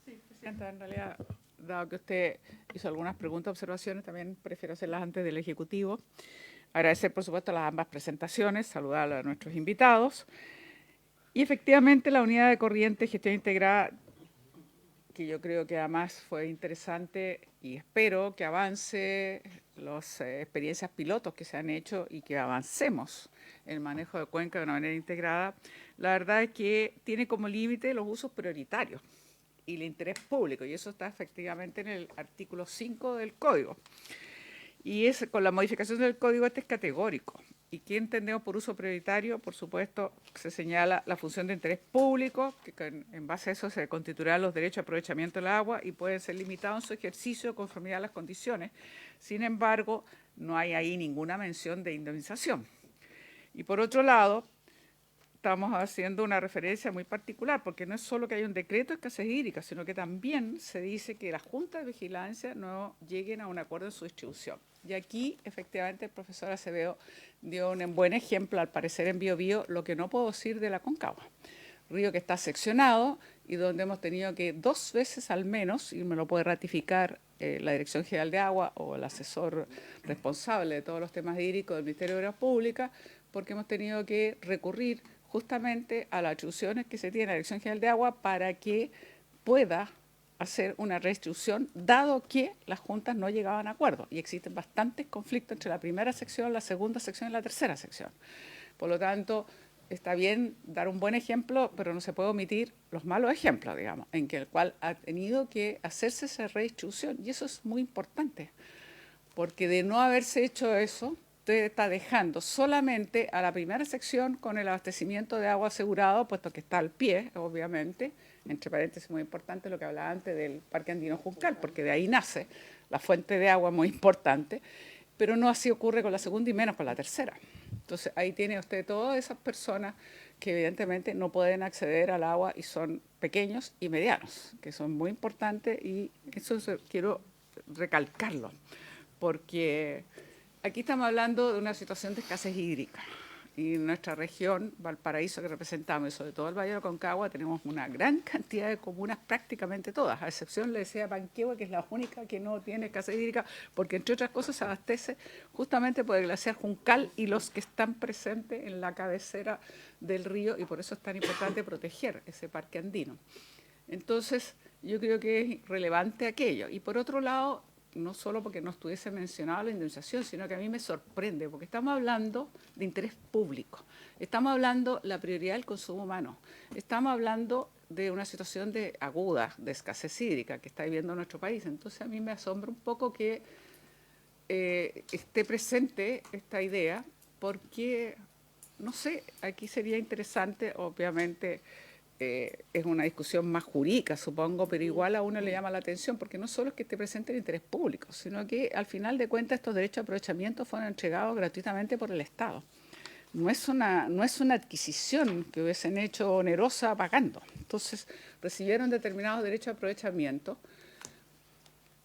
Sí, Presidenta, en realidad, dado que usted hizo algunas preguntas, observaciones, también prefiero hacerlas antes del Ejecutivo. Agradecer, por supuesto, las ambas presentaciones, saludar a nuestros invitados. Y efectivamente, la unidad de corriente gestión integrada, que yo creo que además fue interesante y espero que avance las experiencias pilotos que se han hecho y que avancemos en el manejo de cuenca de una manera integrada. La verdad es que tiene como límite los usos prioritarios y el interés público, y eso está efectivamente en el artículo 5 del Código. Y con la modificación del Código este es categórico. ¿Y qué entendemos por uso prioritario? Por supuesto, se señala la función de interés público, que en base a eso se constituirán los derechos de aprovechamiento del agua y pueden ser limitados en su ejercicio de conformidad a las condiciones. Sin embargo, no hay ahí ninguna mención de indemnización. Y por otro lado, estamos haciendo una referencia muy particular, porque no es solo que hay un decreto de escasez hídrica, sino que también se dice que las juntas de vigilancia no lleguen a un acuerdo en su distribución. Y aquí, efectivamente, el profesor Acevedo dio un buen ejemplo, al parecer en Biobío, lo que no puedo decir de la Concagua. Río que está seccionado y donde hemos tenido que 2 veces al menos, y me lo puede ratificar la Dirección General de Agua o el asesor responsable de todos los temas hídricos del Ministerio de Obras Públicas, porque hemos tenido que recurrir justamente a las atribuciones que se tiene en la Dirección General de Agua para que pueda hacer una redistribución, dado que las juntas no llegaban a acuerdo. Y existen bastantes conflictos entre la primera sección, la segunda sección y la tercera sección. Por lo tanto, está bien dar un buen ejemplo, pero no se puede omitir los malos ejemplos, digamos, en que el cual ha tenido que hacerse esa redistribución. Y eso es muy importante, porque de no haberse hecho eso, usted está dejando solamente a la primera sección con el abastecimiento de agua asegurado, puesto que está al pie, obviamente, entre paréntesis muy importante lo que hablaba antes del Parque Andino Juncal, porque de ahí nace la fuente de agua muy importante, pero no así ocurre con la segunda y menos con la tercera. Entonces ahí tiene usted todas esas personas que evidentemente no pueden acceder al agua y son pequeños y medianos, que son muy importantes, y eso quiero recalcarlo, porque aquí estamos hablando de una situación de escasez hídrica. Y en nuestra región, Valparaíso, que representamos, y sobre todo el Valle de Aconcagua, tenemos una gran cantidad de comunas, prácticamente todas, a excepción, le decía, Panquehua, que es la única que no tiene escasez hídrica, porque entre otras cosas se abastece justamente por el glaciar Juncal y los que están presentes en la cabecera del río, y por eso es tan importante proteger ese parque andino. Entonces, yo creo que es relevante aquello. Y por otro lado, no solo porque no estuviese mencionado la indemnización, sino que a mí me sorprende, porque estamos hablando de interés público, estamos hablando de la prioridad del consumo humano, estamos hablando de una situación aguda de escasez hídrica que está viviendo nuestro país. Entonces a mí me asombra un poco que esté presente esta idea, porque, no sé, aquí sería interesante, obviamente, es una discusión más jurídica, supongo, pero igual a uno le llama la atención, porque no solo es que esté presente el interés público, sino que al final de cuentas estos derechos de aprovechamiento fueron entregados gratuitamente por el Estado. No es una adquisición que hubiesen hecho onerosa pagando. Entonces, recibieron determinados derechos de aprovechamiento,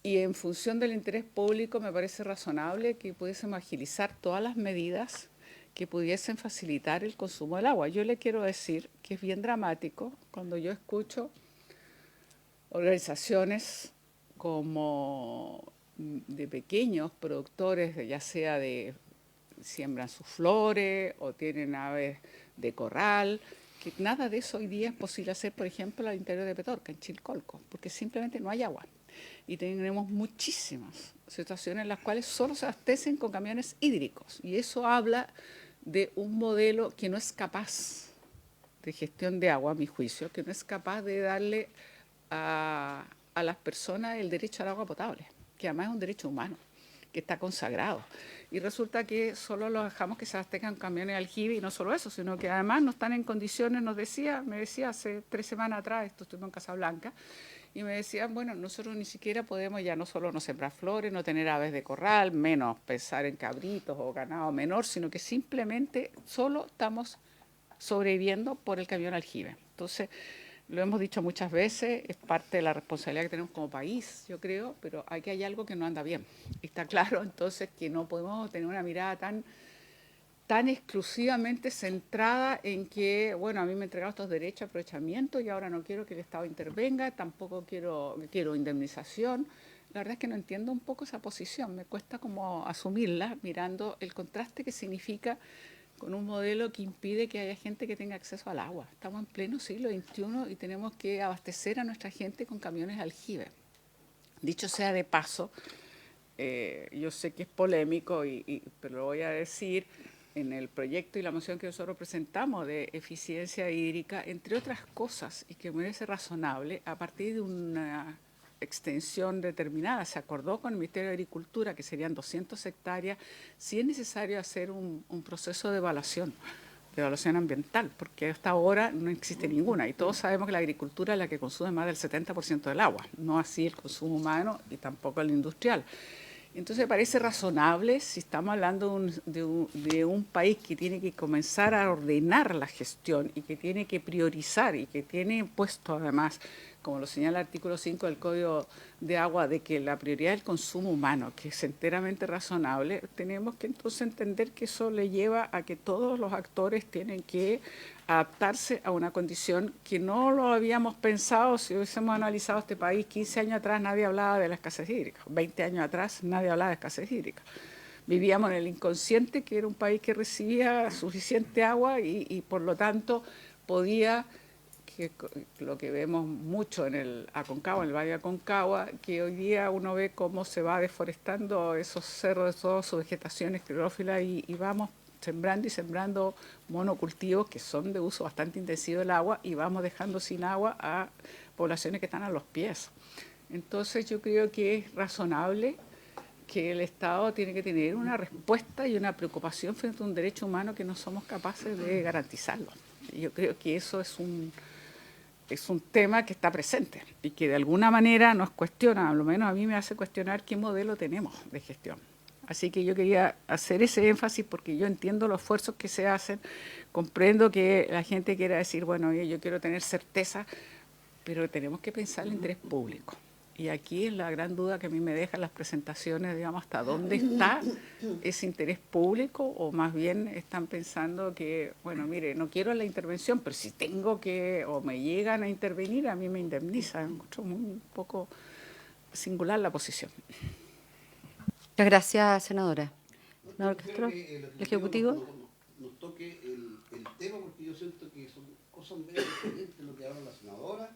y en función del interés público me parece razonable que pudiésemos agilizar todas las medidas que pudiesen facilitar el consumo del agua. Yo le quiero decir que es bien dramático cuando yo escucho organizaciones como de pequeños productores, ya sea de siembran sus flores o tienen aves de corral, que nada de eso hoy día es posible hacer, por ejemplo, al interior de Petorca, en Chilcolco, porque simplemente no hay agua. Y tenemos muchísimas situaciones en las cuales solo se abastecen con camiones hídricos, y eso habla de un modelo que no es capaz de gestión de agua, a mi juicio, que no es capaz de darle a las personas el derecho al agua potable, que además es un derecho humano, que está consagrado. Y resulta que solo los dejamos que se abastezcan camiones de aljibe, y no solo eso, sino que además no están en condiciones, me decía hace 3 semanas atrás, estuvimos en Casablanca, y me decían, bueno, nosotros ni siquiera podemos ya no solo no sembrar flores, no tener aves de corral, menos pensar en cabritos o ganado menor, sino que simplemente solo estamos sobreviviendo por el camión aljibe. Entonces, lo hemos dicho muchas veces, es parte de la responsabilidad que tenemos como país, yo creo, pero aquí hay algo que no anda bien. Está claro, entonces, que no podemos tener una mirada tan exclusivamente centrada en que, bueno, a mí me entregaron estos derechos de aprovechamiento y ahora no quiero que el Estado intervenga, tampoco quiero indemnización. La verdad es que no entiendo un poco esa posición, me cuesta como asumirla mirando el contraste que significa con un modelo que impide que haya gente que tenga acceso al agua. Estamos en pleno siglo XXI y tenemos que abastecer a nuestra gente con camiones de aljibe. Dicho sea de paso, yo sé que es polémico, pero lo voy a decir, en el proyecto y la moción que nosotros presentamos de eficiencia hídrica, entre otras cosas, y que me parece razonable, a partir de una extensión determinada, se acordó con el Ministerio de Agricultura que serían 200 hectáreas, si es necesario hacer un proceso de evaluación ambiental, porque hasta ahora no existe ninguna, y todos sabemos que la agricultura es la que consume más del 70% del agua, no así el consumo humano y tampoco el industrial. Entonces me parece razonable, si estamos hablando de un país que tiene que comenzar a ordenar la gestión y que tiene que priorizar y que tiene puesto además, como lo señala el artículo 5 del Código de Agua, de que la prioridad es el consumo humano, que es enteramente razonable, tenemos que entonces entender que eso le lleva a que todos los actores tienen que adaptarse a una condición que no lo habíamos pensado si hubiésemos analizado este país. 15 años atrás nadie hablaba de la escasez hídrica, 20 años atrás nadie hablaba de escasez hídrica. Vivíamos en el inconsciente que era un país que recibía suficiente agua y por lo tanto podía que lo que vemos mucho en el Aconcagua, en el Valle de Aconcagua, que hoy día uno ve cómo se va deforestando esos cerros, toda su vegetación esclerófila y vamos sembrando y sembrando monocultivos que son de uso bastante intensivo del agua y vamos dejando sin agua a poblaciones que están a los pies. Entonces yo creo que es razonable que el Estado tiene que tener una respuesta y una preocupación frente a un derecho humano que no somos capaces de garantizarlo. Yo creo que eso es un tema que está presente y que de alguna manera nos cuestiona, a lo menos a mí me hace cuestionar qué modelo tenemos de gestión. Así que yo quería hacer ese énfasis porque yo entiendo los esfuerzos que se hacen, comprendo que la gente quiera decir, bueno, yo quiero tener certeza, pero tenemos que pensar el interés público. Y aquí es la gran duda que a mí me dejan las presentaciones, digamos, hasta dónde está ese interés público, o más bien están pensando que, bueno, mire, no quiero la intervención, pero si tengo que, o me llegan a intervenir, a mí me indemnizan. Encuentro un poco singular la posición. Muchas gracias, senadora. Senador Castro, el Ejecutivo. Nos toque el tema, porque yo siento que son cosas medio diferentes lo que habla la senadora,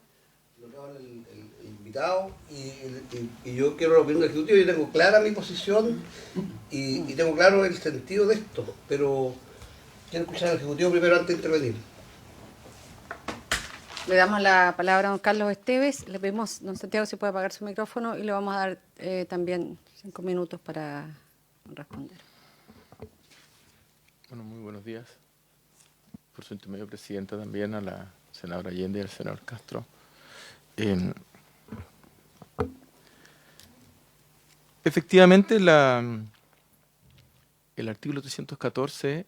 lo que habla el invitado, y yo quiero la opinión del Ejecutivo. Yo tengo clara mi posición y tengo claro el sentido de esto, pero quiero escuchar al Ejecutivo primero antes de intervenir. Le damos la palabra a don Carlos Esteves. Le pedimos, don Santiago, si puede apagar su micrófono y le vamos a dar también 5 minutos para responder. Bueno, muy buenos días. Por su intermedio, presidenta, también a la senadora Allende y al senador Castro. Efectivamente, el artículo 314,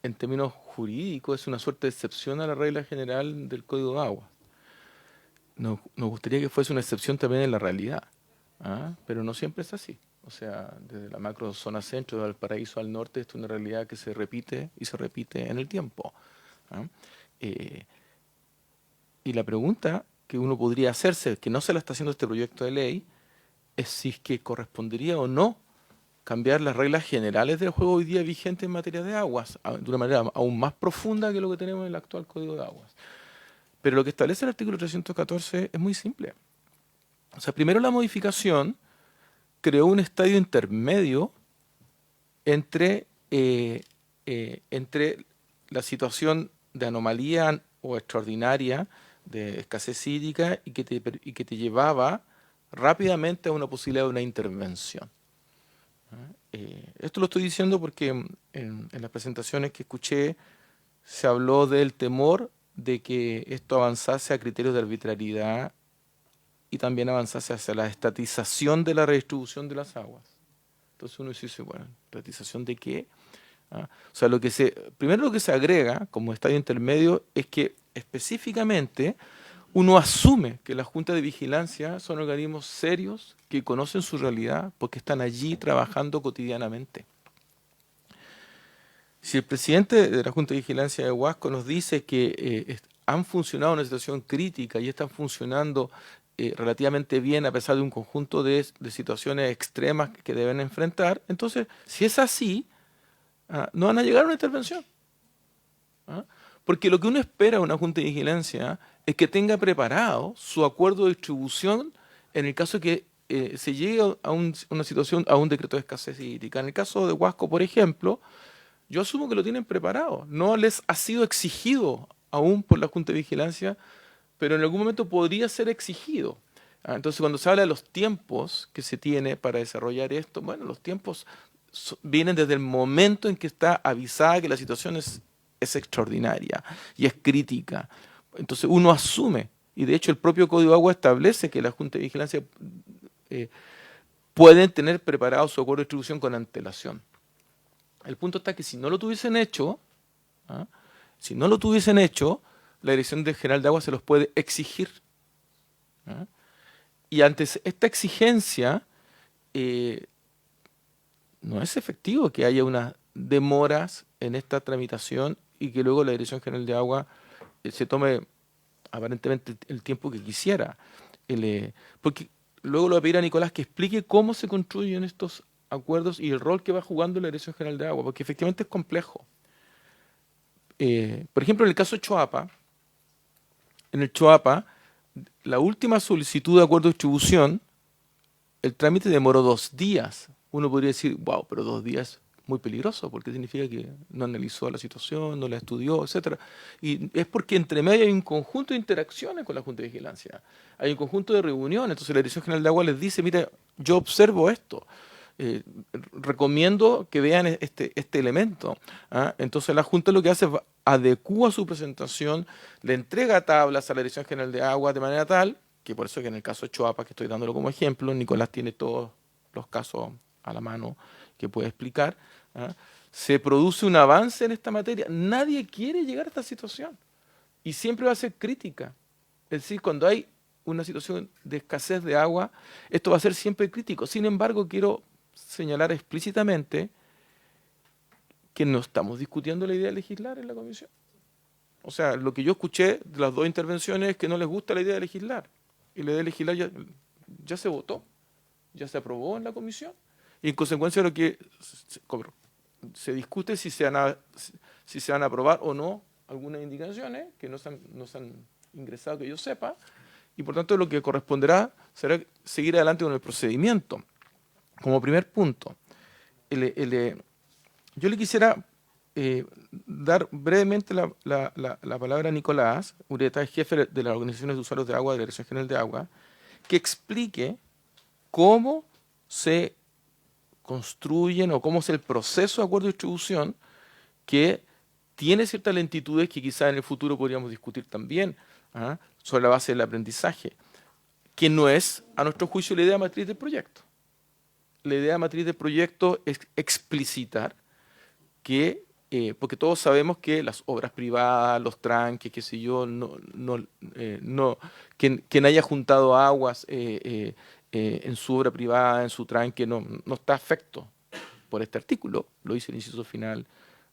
en términos jurídicos, es una suerte de excepción a la regla general del Código de Agua. Nos gustaría que fuese una excepción también en la realidad, pero no siempre es así. O sea, desde la macro zona centro, de Valparaíso al norte, esto es una realidad que se repite y se repite en el tiempo. Y la pregunta que uno podría hacerse, que no se la está haciendo este proyecto de ley, es si es que correspondería o no cambiar las reglas generales del juego hoy día vigente en materia de aguas, de una manera aún más profunda que lo que tenemos en el actual Código de Aguas. Pero lo que establece el artículo 314 es muy simple. O sea, primero la modificación creó un estadio intermedio entre la situación de anomalía o extraordinaria de escasez hídrica y que te llevaba rápidamente a una posibilidad de una intervención. Esto lo estoy diciendo porque en las presentaciones que escuché se habló del temor de que esto avanzase a criterios de arbitrariedad y también avanzase hacia la estatización de la redistribución de las aguas. Entonces uno dice, bueno, ¿estatización de qué? O sea, primero lo que se agrega como estadio intermedio es que específicamente uno asume que las juntas de vigilancia son organismos serios que conocen su realidad porque están allí trabajando cotidianamente. Si el presidente de la Junta de Vigilancia de Huasco nos dice que han funcionado en una situación crítica y están funcionando relativamente bien a pesar de un conjunto de situaciones extremas que deben enfrentar, entonces, si es así, no van a llegar a una intervención. Porque lo que uno espera de una Junta de Vigilancia es que tenga preparado su acuerdo de distribución en el caso que se llegue a una situación, a un decreto de escasez hídrica. En el caso de Huasco, por ejemplo, yo asumo que lo tienen preparado. No les ha sido exigido aún por la Junta de Vigilancia, pero en algún momento podría ser exigido. Entonces, cuando se habla de los tiempos que se tiene para desarrollar esto, bueno, los tiempos vienen desde el momento en que está avisada que la situación es extraordinaria y es crítica. Entonces uno asume, y de hecho el propio Código de Agua establece que la Junta de Vigilancia pueden tener preparado su acuerdo de distribución con antelación. El punto está que si no lo tuviesen hecho, la Dirección General de Agua se los puede exigir. Y antes esta exigencia, no es efectivo que haya unas demoras en esta tramitación y que luego la Dirección General de Agua se tome aparentemente el tiempo que quisiera. Porque luego le voy a pedir a Nicolás que explique cómo se construyen estos acuerdos y el rol que va jugando la Dirección General de Agua, porque efectivamente es complejo. Por ejemplo, en el caso de Choapa, en el Choapa, la última solicitud de acuerdo de distribución, el trámite demoró 2 días. Uno podría decir, wow, pero 2 días muy peligroso, porque significa que no analizó la situación, no la estudió, etcétera. Y es porque entre medio hay un conjunto de interacciones con la Junta de Vigilancia. Hay un conjunto de reuniones. Entonces la Dirección General de Agua les dice, mira, yo observo esto. Recomiendo que vean este elemento. ¿Ah? Entonces la Junta lo que hace es adecúa su presentación, le entrega tablas a la Dirección General de Agua de manera tal, que por eso que en el caso de Choapa, que estoy dándolo como ejemplo, Nicolás tiene todos los casos a la mano que puede explicar, ¿ah? Se produce un avance en esta materia. Nadie quiere llegar a esta situación y siempre va a ser crítica. Es decir, cuando hay una situación de escasez de agua, esto va a ser siempre crítico. Sin embargo, quiero señalar explícitamente que no estamos discutiendo la idea de legislar en la comisión. O sea, lo que yo escuché de las 2 intervenciones es que no les gusta la idea de legislar. Y la idea de legislar ya se votó, ya se aprobó en la comisión. Y en consecuencia lo que se discute si se van a aprobar o no algunas indicaciones que no se han ingresado, que yo sepa. Y por tanto lo que corresponderá será seguir adelante con el procedimiento. Como primer punto, yo le quisiera dar brevemente la palabra a Nicolás Ureta, jefe de las organizaciones de usuarios de agua de la Dirección General de Agua, que explique cómo se construyen o cómo es el proceso de acuerdo de distribución que tiene ciertas lentitudes que quizás en el futuro podríamos discutir también, ¿ah? Sobre la base del aprendizaje, que no es, a nuestro juicio, la idea matriz del proyecto. La idea matriz del proyecto es explicitar que, porque todos sabemos que las obras privadas, los tranques, qué sé yo, quien haya juntado aguas en su obra privada, en su tranque, no está afecto por este artículo. Lo dice el inciso final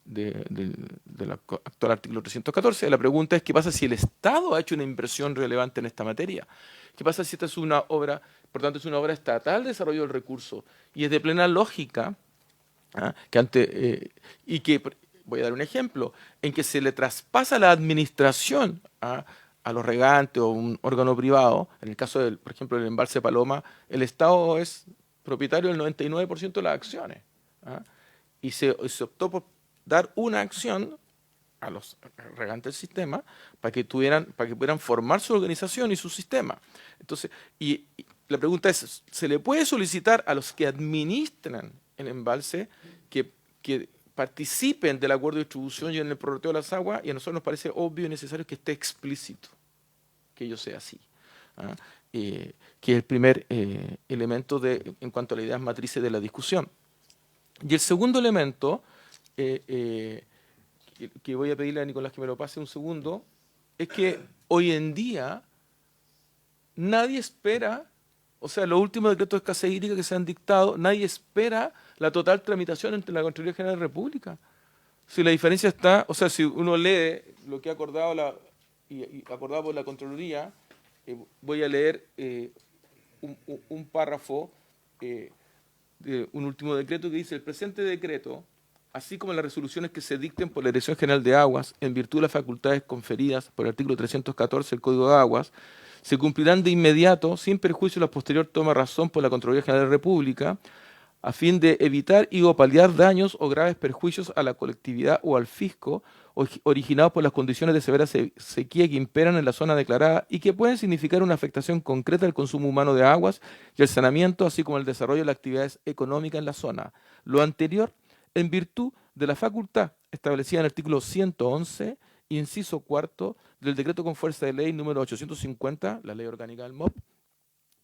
del actual artículo 314. La pregunta es, ¿qué pasa si el Estado ha hecho una inversión relevante en esta materia? ¿Qué pasa si esta es una obra, por tanto, es una obra estatal de desarrollo del recurso? Y es de plena lógica, ¿ah? Y que, voy a dar un ejemplo, en que se le traspasa la administración a los regantes o un órgano privado. En el caso, por ejemplo, del embalse Paloma, el Estado es propietario del 99% de las acciones. ¿Ah? Y se optó por dar una acción a los regantes del sistema para que pudieran formar su organización y su sistema. Entonces, y la pregunta es, ¿se le puede solicitar a los que administran el embalse que participen del acuerdo de distribución y en el prorrateo de las aguas? Y a nosotros nos parece obvio y necesario que esté explícito, que ello sea así. ¿Ah? Que es el primer elemento en cuanto a las ideas matrices de la discusión. Y el segundo elemento, que voy a pedirle a Nicolás que me lo pase un segundo, es que hoy en día nadie espera, o sea, los últimos decretos de escasez hídrica que se han dictado, nadie espera la total tramitación entre la Contraloría General de la República. Si la diferencia está, o sea, si uno lee lo que ha acordado acordado por la Contraloría, voy a leer un párrafo de un último decreto que dice: el presente decreto, así como las resoluciones que se dicten por la Dirección General de Aguas, en virtud de las facultades conferidas por el artículo 314 del Código de Aguas, se cumplirán de inmediato, sin perjuicio de la posterior toma de razón por la Contraloría General de la República, a fin de evitar y o paliar daños o graves perjuicios a la colectividad o al fisco originados por las condiciones de severa sequía que imperan en la zona declarada y que pueden significar una afectación concreta al consumo humano de aguas y el saneamiento, así como el desarrollo de las actividades económicas en la zona. Lo anterior, en virtud de la facultad establecida en el artículo 111, inciso cuarto, del decreto con fuerza de ley número 850, la ley orgánica del MOP,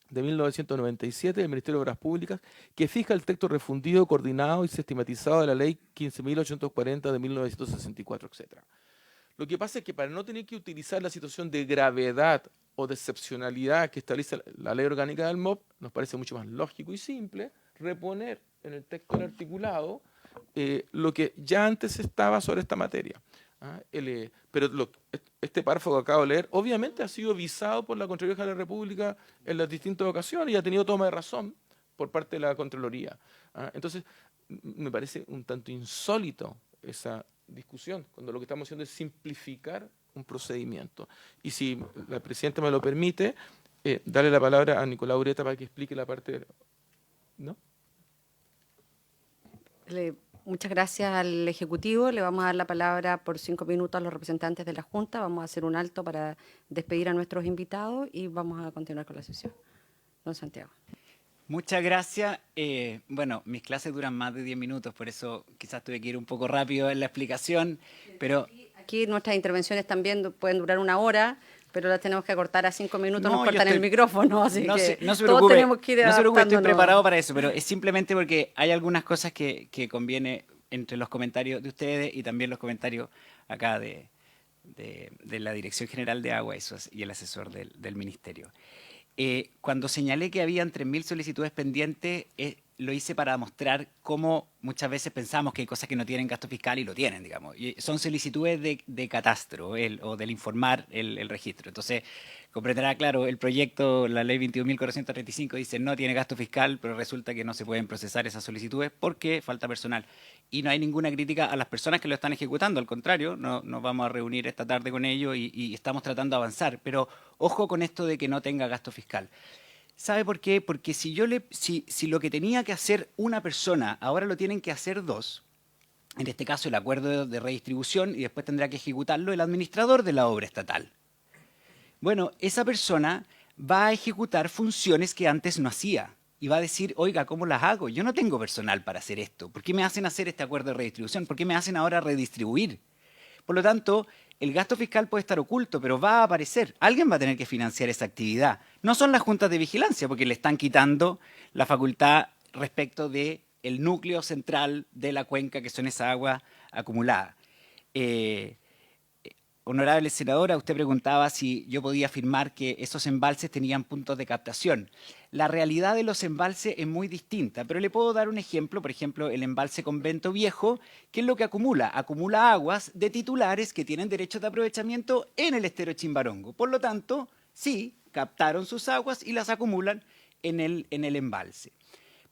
de 1997 del Ministerio de Obras Públicas, que fija el texto refundido, coordinado y sistematizado de la ley 15.840 de 1964, etc. Lo que pasa es que para no tener que utilizar la situación de gravedad o de excepcionalidad que establece la ley orgánica del MOP, nos parece mucho más lógico y simple reponer en el texto del articulado lo que ya antes estaba sobre esta materia. Pero este párrafo que acabo de leer, obviamente ha sido visado por la Contraloría General de la República en las distintas ocasiones y ha tenido toma de razón por parte de la Contraloría. Entonces, me parece un tanto insólito esa discusión, cuando lo que estamos haciendo es simplificar un procedimiento. Y si la presidenta me lo permite, darle la palabra a Nicolás Ureta para que explique la parte... ¿No? Muchas gracias al Ejecutivo. Le vamos a dar la palabra por 5 minutos a los representantes de la Junta. Vamos a hacer un alto para despedir a nuestros invitados y vamos a continuar con la sesión. Don Santiago. Muchas gracias. Bueno, mis clases duran más de 10 minutos, por eso quizás tuve que ir un poco rápido en la explicación, pero... Aquí nuestras intervenciones también pueden durar 1 hora, pero las tenemos que acortar a 5 minutos, No, nos yo cortan estoy- el micrófono, así No que se todos preocupe, tenemos que ir no se preocupe, estoy adaptándonos. preparado para eso, pero es simplemente porque hay algunas cosas que conviene entre los comentarios de ustedes y también los comentarios acá de la Dirección General de Agua y el asesor del Ministerio. Cuando señalé que habían 3.000 solicitudes pendientes, lo hice para mostrar cómo muchas veces pensamos que hay cosas que no tienen gasto fiscal y lo tienen, digamos. Y son solicitudes de catastro o del informar el registro. Entonces, comprenderá, claro, el proyecto, la ley 21.435 dice no tiene gasto fiscal, pero resulta que no se pueden procesar esas solicitudes porque falta personal. Y no hay ninguna crítica a las personas que lo están ejecutando, al contrario, nos vamos a reunir esta tarde con ellos y estamos tratando de avanzar. Pero ojo con esto de que no tenga gasto fiscal. ¿Sabe por qué? Porque si lo que tenía que hacer una persona, ahora lo tienen que hacer 2, en este caso el acuerdo de redistribución, y después tendrá que ejecutarlo el administrador de la obra estatal. Bueno, esa persona va a ejecutar funciones que antes no hacía. Y va a decir, oiga, ¿cómo las hago? Yo no tengo personal para hacer esto. ¿Por qué me hacen hacer este acuerdo de redistribución? ¿Por qué me hacen ahora redistribuir? Por lo tanto, el gasto fiscal puede estar oculto, pero va a aparecer. Alguien va a tener que financiar esa actividad. No son las juntas de vigilancia, porque le están quitando la facultad respecto del núcleo central de la cuenca, que son esa agua acumulada. Honorable senadora, usted preguntaba si yo podía afirmar que esos embalses tenían puntos de captación. La realidad de los embalses es muy distinta, pero le puedo dar un ejemplo, por ejemplo, el embalse Convento Viejo, que es lo que acumula. Acumula aguas de titulares que tienen derechos de aprovechamiento en el estero Chimbarongo. Por lo tanto, sí, captaron sus aguas y las acumulan en el embalse.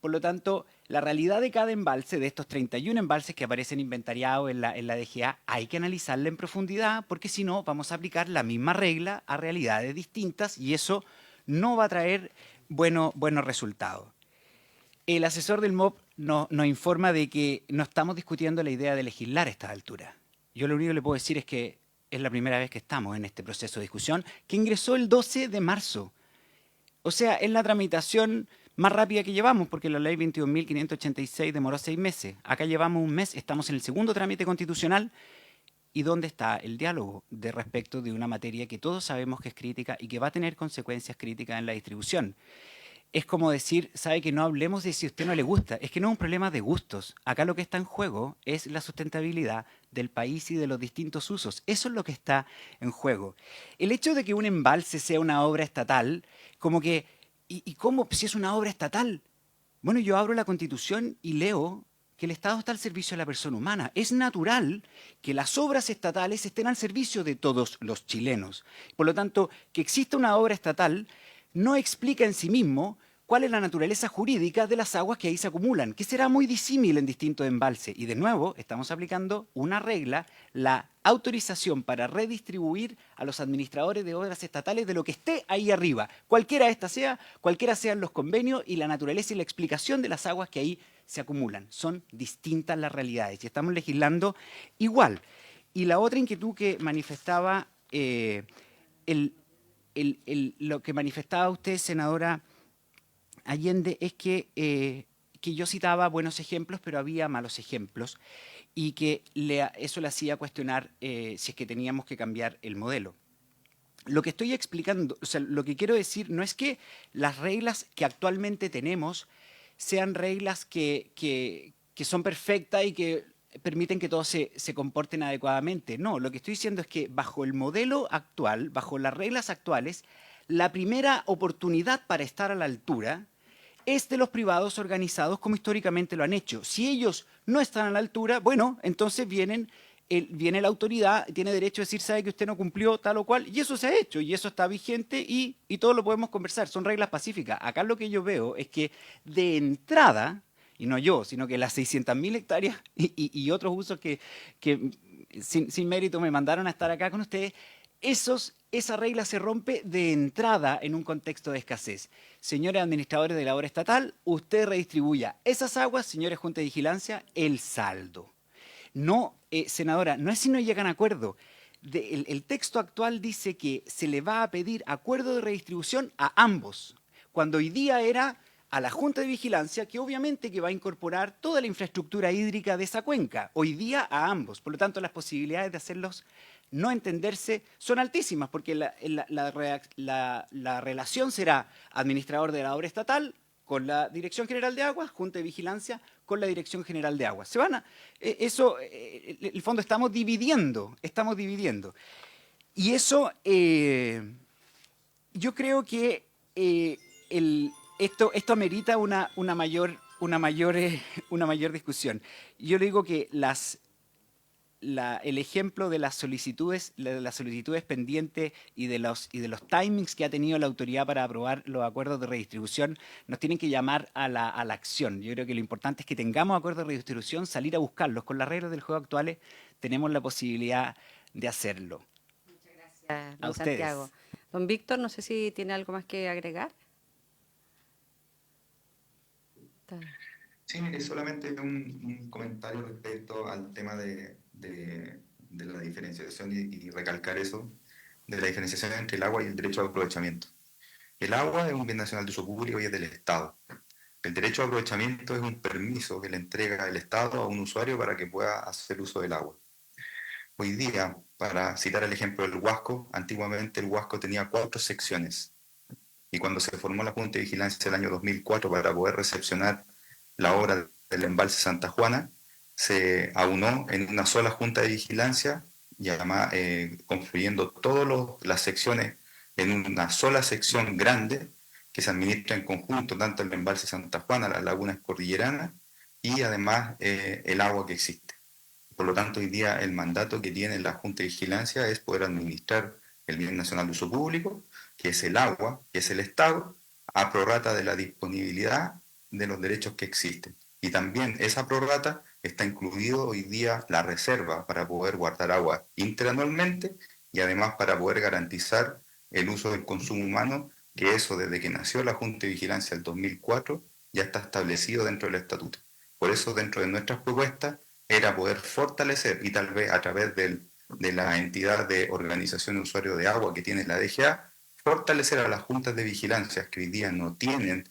Por lo tanto, la realidad de cada embalse, de estos 31 embalses que aparecen inventariados en la DGA, hay que analizarla en profundidad porque si no vamos a aplicar la misma regla a realidades distintas y eso no va a traer buenos resultados. El asesor del MOP nos informa de que no estamos discutiendo la idea de legislar a esta altura. Yo lo único que le puedo decir es que es la primera vez que estamos en este proceso de discusión que ingresó el 12 de marzo. O sea, es la tramitación más rápida que llevamos, porque la ley 21.586 demoró 6 meses. Acá llevamos 1 mes, estamos en el segundo trámite constitucional. ¿Y dónde está el diálogo de respecto de una materia que todos sabemos que es crítica y que va a tener consecuencias críticas en la distribución? Es como decir, sabe que no hablemos de si a usted no le gusta. Es que no es un problema de gustos. Acá lo que está en juego es la sustentabilidad del país y de los distintos usos. Eso es lo que está en juego. El hecho de que un embalse sea una obra estatal, como que... ¿Y cómo si es una obra estatal? Bueno, yo abro la Constitución y leo que el Estado está al servicio de la persona humana. Es natural que las obras estatales estén al servicio de todos los chilenos. Por lo tanto, que exista una obra estatal no explica en sí mismo cuál es la naturaleza jurídica de las aguas que ahí se acumulan, que será muy disímil en distintos embalses. Y de nuevo, estamos aplicando una regla, la autorización para redistribuir a los administradores de obras estatales de lo que esté ahí arriba, cualquiera sean los convenios y la naturaleza y la explicación de las aguas que ahí se acumulan. Son distintas las realidades y estamos legislando igual. Y la otra inquietud que manifestaba, lo que manifestaba usted, senadora Allende, es que yo citaba buenos ejemplos, pero había malos ejemplos, y que eso le hacía cuestionar si es que teníamos que cambiar el modelo. Lo que estoy explicando, o sea, lo que quiero decir no es que las reglas que actualmente tenemos sean reglas que son perfectas y que permiten que todos se comporten adecuadamente. No, lo que estoy diciendo es que bajo el modelo actual, bajo las reglas actuales, la primera oportunidad para estar a la altura es de los privados organizados como históricamente lo han hecho. Si ellos no están a la altura, bueno, entonces viene la autoridad, tiene derecho a decir, sabe que usted no cumplió tal o cual, y eso se ha hecho, y eso está vigente, y todo lo podemos conversar, son reglas pacíficas. Acá lo que yo veo es que de entrada, y no yo, sino que las 600.000 hectáreas y otros usos que sin mérito me mandaron a estar acá con ustedes, esa regla se rompe de entrada en un contexto de escasez. Señores administradores de la obra estatal, usted redistribuya esas aguas, señores Junta de Vigilancia, el saldo. No, senadora, no es si no llegan a acuerdo. El texto actual dice que se le va a pedir acuerdo de redistribución a ambos, cuando hoy día era a la Junta de Vigilancia, que obviamente que va a incorporar toda la infraestructura hídrica de esa cuenca, hoy día a ambos. Por lo tanto, las posibilidades de hacerlos no entenderse son altísimas, porque la relación será administrador de la obra estatal con la Dirección General de Aguas, Junta de Vigilancia con la Dirección General de Aguas. Se van a, el fondo estamos dividiendo. Y eso, yo creo que esto amerita una mayor discusión. Yo le digo que el ejemplo de las solicitudes pendientes y de los timings que ha tenido la autoridad para aprobar los acuerdos de redistribución nos tienen que llamar a la acción. Yo creo que lo importante es que tengamos acuerdos de redistribución, salir a buscarlos. Con las reglas del juego actuales tenemos la posibilidad de hacerlo. Muchas gracias, A don ustedes. Santiago. Don Víctor, no sé si tiene algo más que agregar. Sí, mire, solamente un comentario respecto al tema de la diferenciación y recalcar eso, de la diferenciación entre el agua y el derecho de aprovechamiento. El agua es un bien nacional de uso público y es del Estado. El derecho de aprovechamiento es un permiso que le entrega el Estado a un usuario para que pueda hacer uso del agua. Hoy día, para citar el ejemplo del Huasco, antiguamente el Huasco tenía 4 secciones. Y cuando se formó la Junta de Vigilancia el año 2004 para poder recepcionar la obra del embalse Santa Juana, se aunó en una sola Junta de Vigilancia, y además confluyendo todas las secciones en una sola sección grande que se administra en conjunto, tanto el embalse Santa Juana, las lagunas cordilleranas y además el agua que existe. Por lo tanto, hoy día el mandato que tiene la Junta de Vigilancia es poder administrar el bien nacional de uso público, que es el agua, que es el Estado, a prorrata de la disponibilidad de los derechos que existen. Y también esa prorrata está incluido hoy día la reserva para poder guardar agua interanualmente y además para poder garantizar el uso del consumo humano, que eso desde que nació la Junta de Vigilancia el 2004 ya está establecido dentro del estatuto. Por eso dentro de nuestras propuestas era poder fortalecer y tal vez a través de la entidad de organización de usuarios de agua que tiene la DGA, fortalecer a las juntas de vigilancia que hoy día no tienen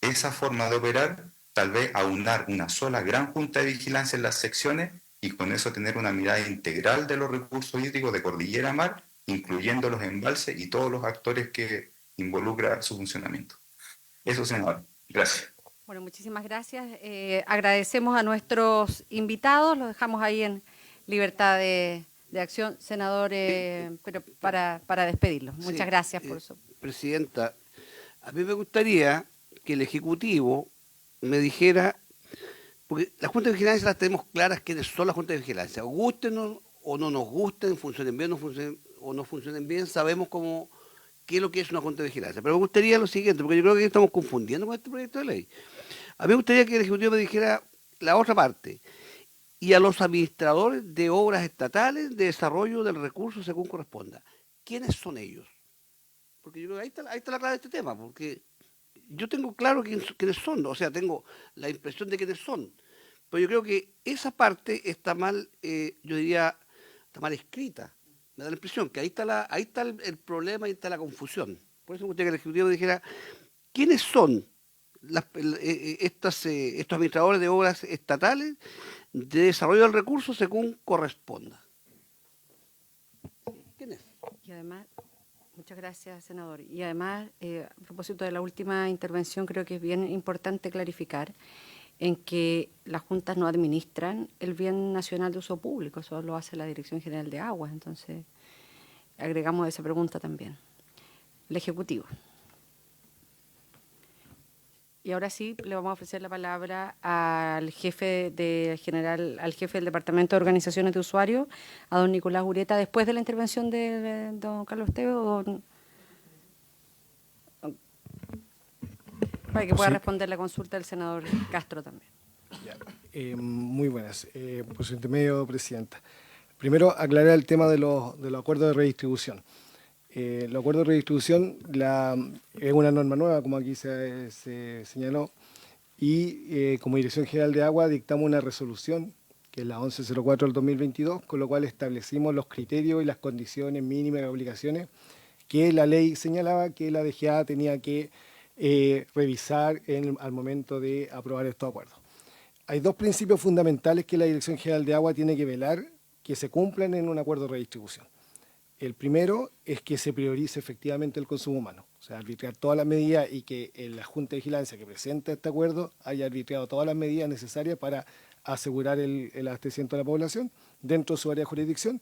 esa forma de operar, tal vez aunar una sola gran junta de vigilancia en las secciones y con eso tener una mirada integral de los recursos hídricos de cordillera a mar, incluyendo los embalses y todos los actores que involucra su funcionamiento. Eso, senador. Gracias. Bueno, muchísimas gracias. Agradecemos a nuestros invitados, los dejamos ahí en libertad de acción, senador, pero para despedirlos. Muchas Sí, gracias por su... Presidenta, a mí me gustaría que el Ejecutivo me dijera, porque las juntas de vigilancia las tenemos claras quiénes son las juntas de vigilancia, gusten o no nos gusten, funcionen bien o no funcionen bien, sabemos qué es lo que es una junta de vigilancia. Pero me gustaría lo siguiente, porque yo creo que estamos confundiendo con este proyecto de ley. A mí me gustaría que el Ejecutivo me dijera la otra parte, y a los administradores de obras estatales de desarrollo del recurso según corresponda. ¿Quiénes son ellos? Porque yo creo que ahí está la clave de este tema, porque yo tengo claro quiénes son, o sea, tengo la impresión de quiénes son, pero yo creo que esa parte está mal, yo diría, está mal escrita. Me da la impresión que ahí está el problema, ahí está la confusión. Por eso me gustaría que el Ejecutivo dijera quiénes son estos administradores de obras estatales de desarrollo del recurso según corresponda. ¿Quién es? Y además, muchas gracias, senador. Y además, a propósito de la última intervención, creo que es bien importante clarificar en que las juntas no administran el bien nacional de uso público, eso lo hace la Dirección General de Aguas. Entonces, agregamos esa pregunta también. El Ejecutivo. Y ahora sí, le vamos a ofrecer la palabra al jefe del Departamento de Organizaciones de Usuarios, a don Nicolás Ureta, después de la intervención de don Carlos Teo, para que pueda responder la consulta del senador Castro también. Muy buenas. Por su intermedio, presidenta. Primero, aclarar el tema de los acuerdos de redistribución. Los acuerdos de redistribución es una norma nueva, como aquí se señaló, y como Dirección General de Agua dictamos una resolución, que es la 1104 del 2022, con lo cual establecimos los criterios y las condiciones mínimas de obligaciones que la ley señalaba que la DGA tenía que revisar al momento de aprobar estos acuerdos. Hay dos principios fundamentales que la Dirección General de Agua tiene que velar que se cumplan en un acuerdo de redistribución. El primero es que se priorice efectivamente el consumo humano, o sea, arbitrar todas las medidas y que la Junta de Vigilancia que presenta este acuerdo haya arbitrado todas las medidas necesarias para asegurar el abastecimiento de la población dentro de su área de jurisdicción.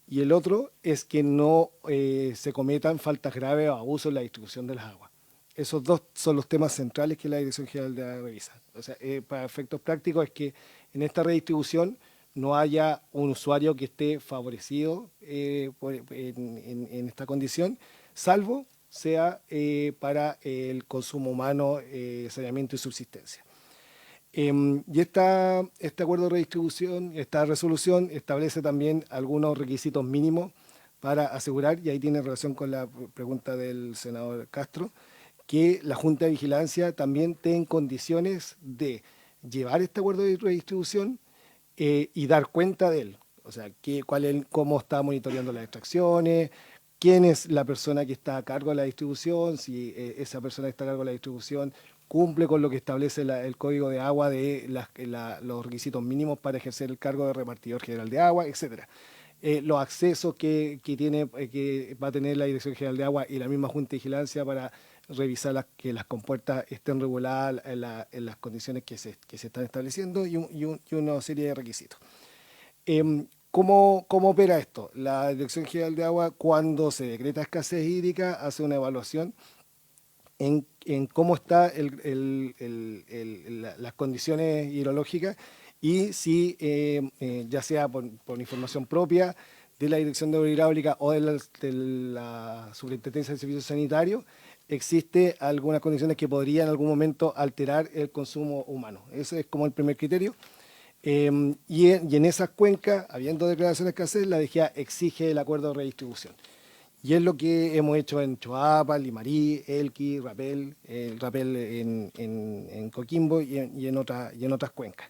Y el otro es que no se cometan faltas graves o abusos en la distribución de las aguas. Esos dos son los temas centrales que la Dirección General de Agua revisa. O sea, para efectos prácticos es que en esta redistribución no haya un usuario que esté favorecido en esta condición, salvo sea para el consumo humano, saneamiento y subsistencia. Y este acuerdo de redistribución, esta resolución, establece también algunos requisitos mínimos para asegurar, y ahí tiene relación con la pregunta del senador Castro, que la Junta de Vigilancia también esté en condiciones de llevar este acuerdo de redistribución y dar cuenta de él. O sea, cómo está monitoreando las extracciones, quién es la persona que está a cargo de la distribución, si esa persona que está a cargo de la distribución cumple con lo que establece el Código de Agua de los requisitos mínimos para ejercer el cargo de repartidor general de agua, etc. Los accesos que va a tener la Dirección General de Agua y la misma Junta de Vigilancia para revisar que las compuertas estén reguladas en las condiciones que se están estableciendo y una serie de requisitos. ¿Cómo opera esto? La Dirección General de Agua, cuando se decreta escasez hídrica, hace una evaluación en cómo están las condiciones hidrológicas y si, ya sea por información propia de la Dirección de Obra Hidráulica o de la Superintendencia de Servicios Sanitarios, existe algunas condiciones que podrían en algún momento alterar el consumo humano. Ese es como el primer criterio. Y en esas cuencas, habiendo declaraciones de escasez, la DGA exige el acuerdo de redistribución. Y es lo que hemos hecho en Choapa, Limarí, Elqui, Rapel, Rapel en Coquimbo y en otras cuencas.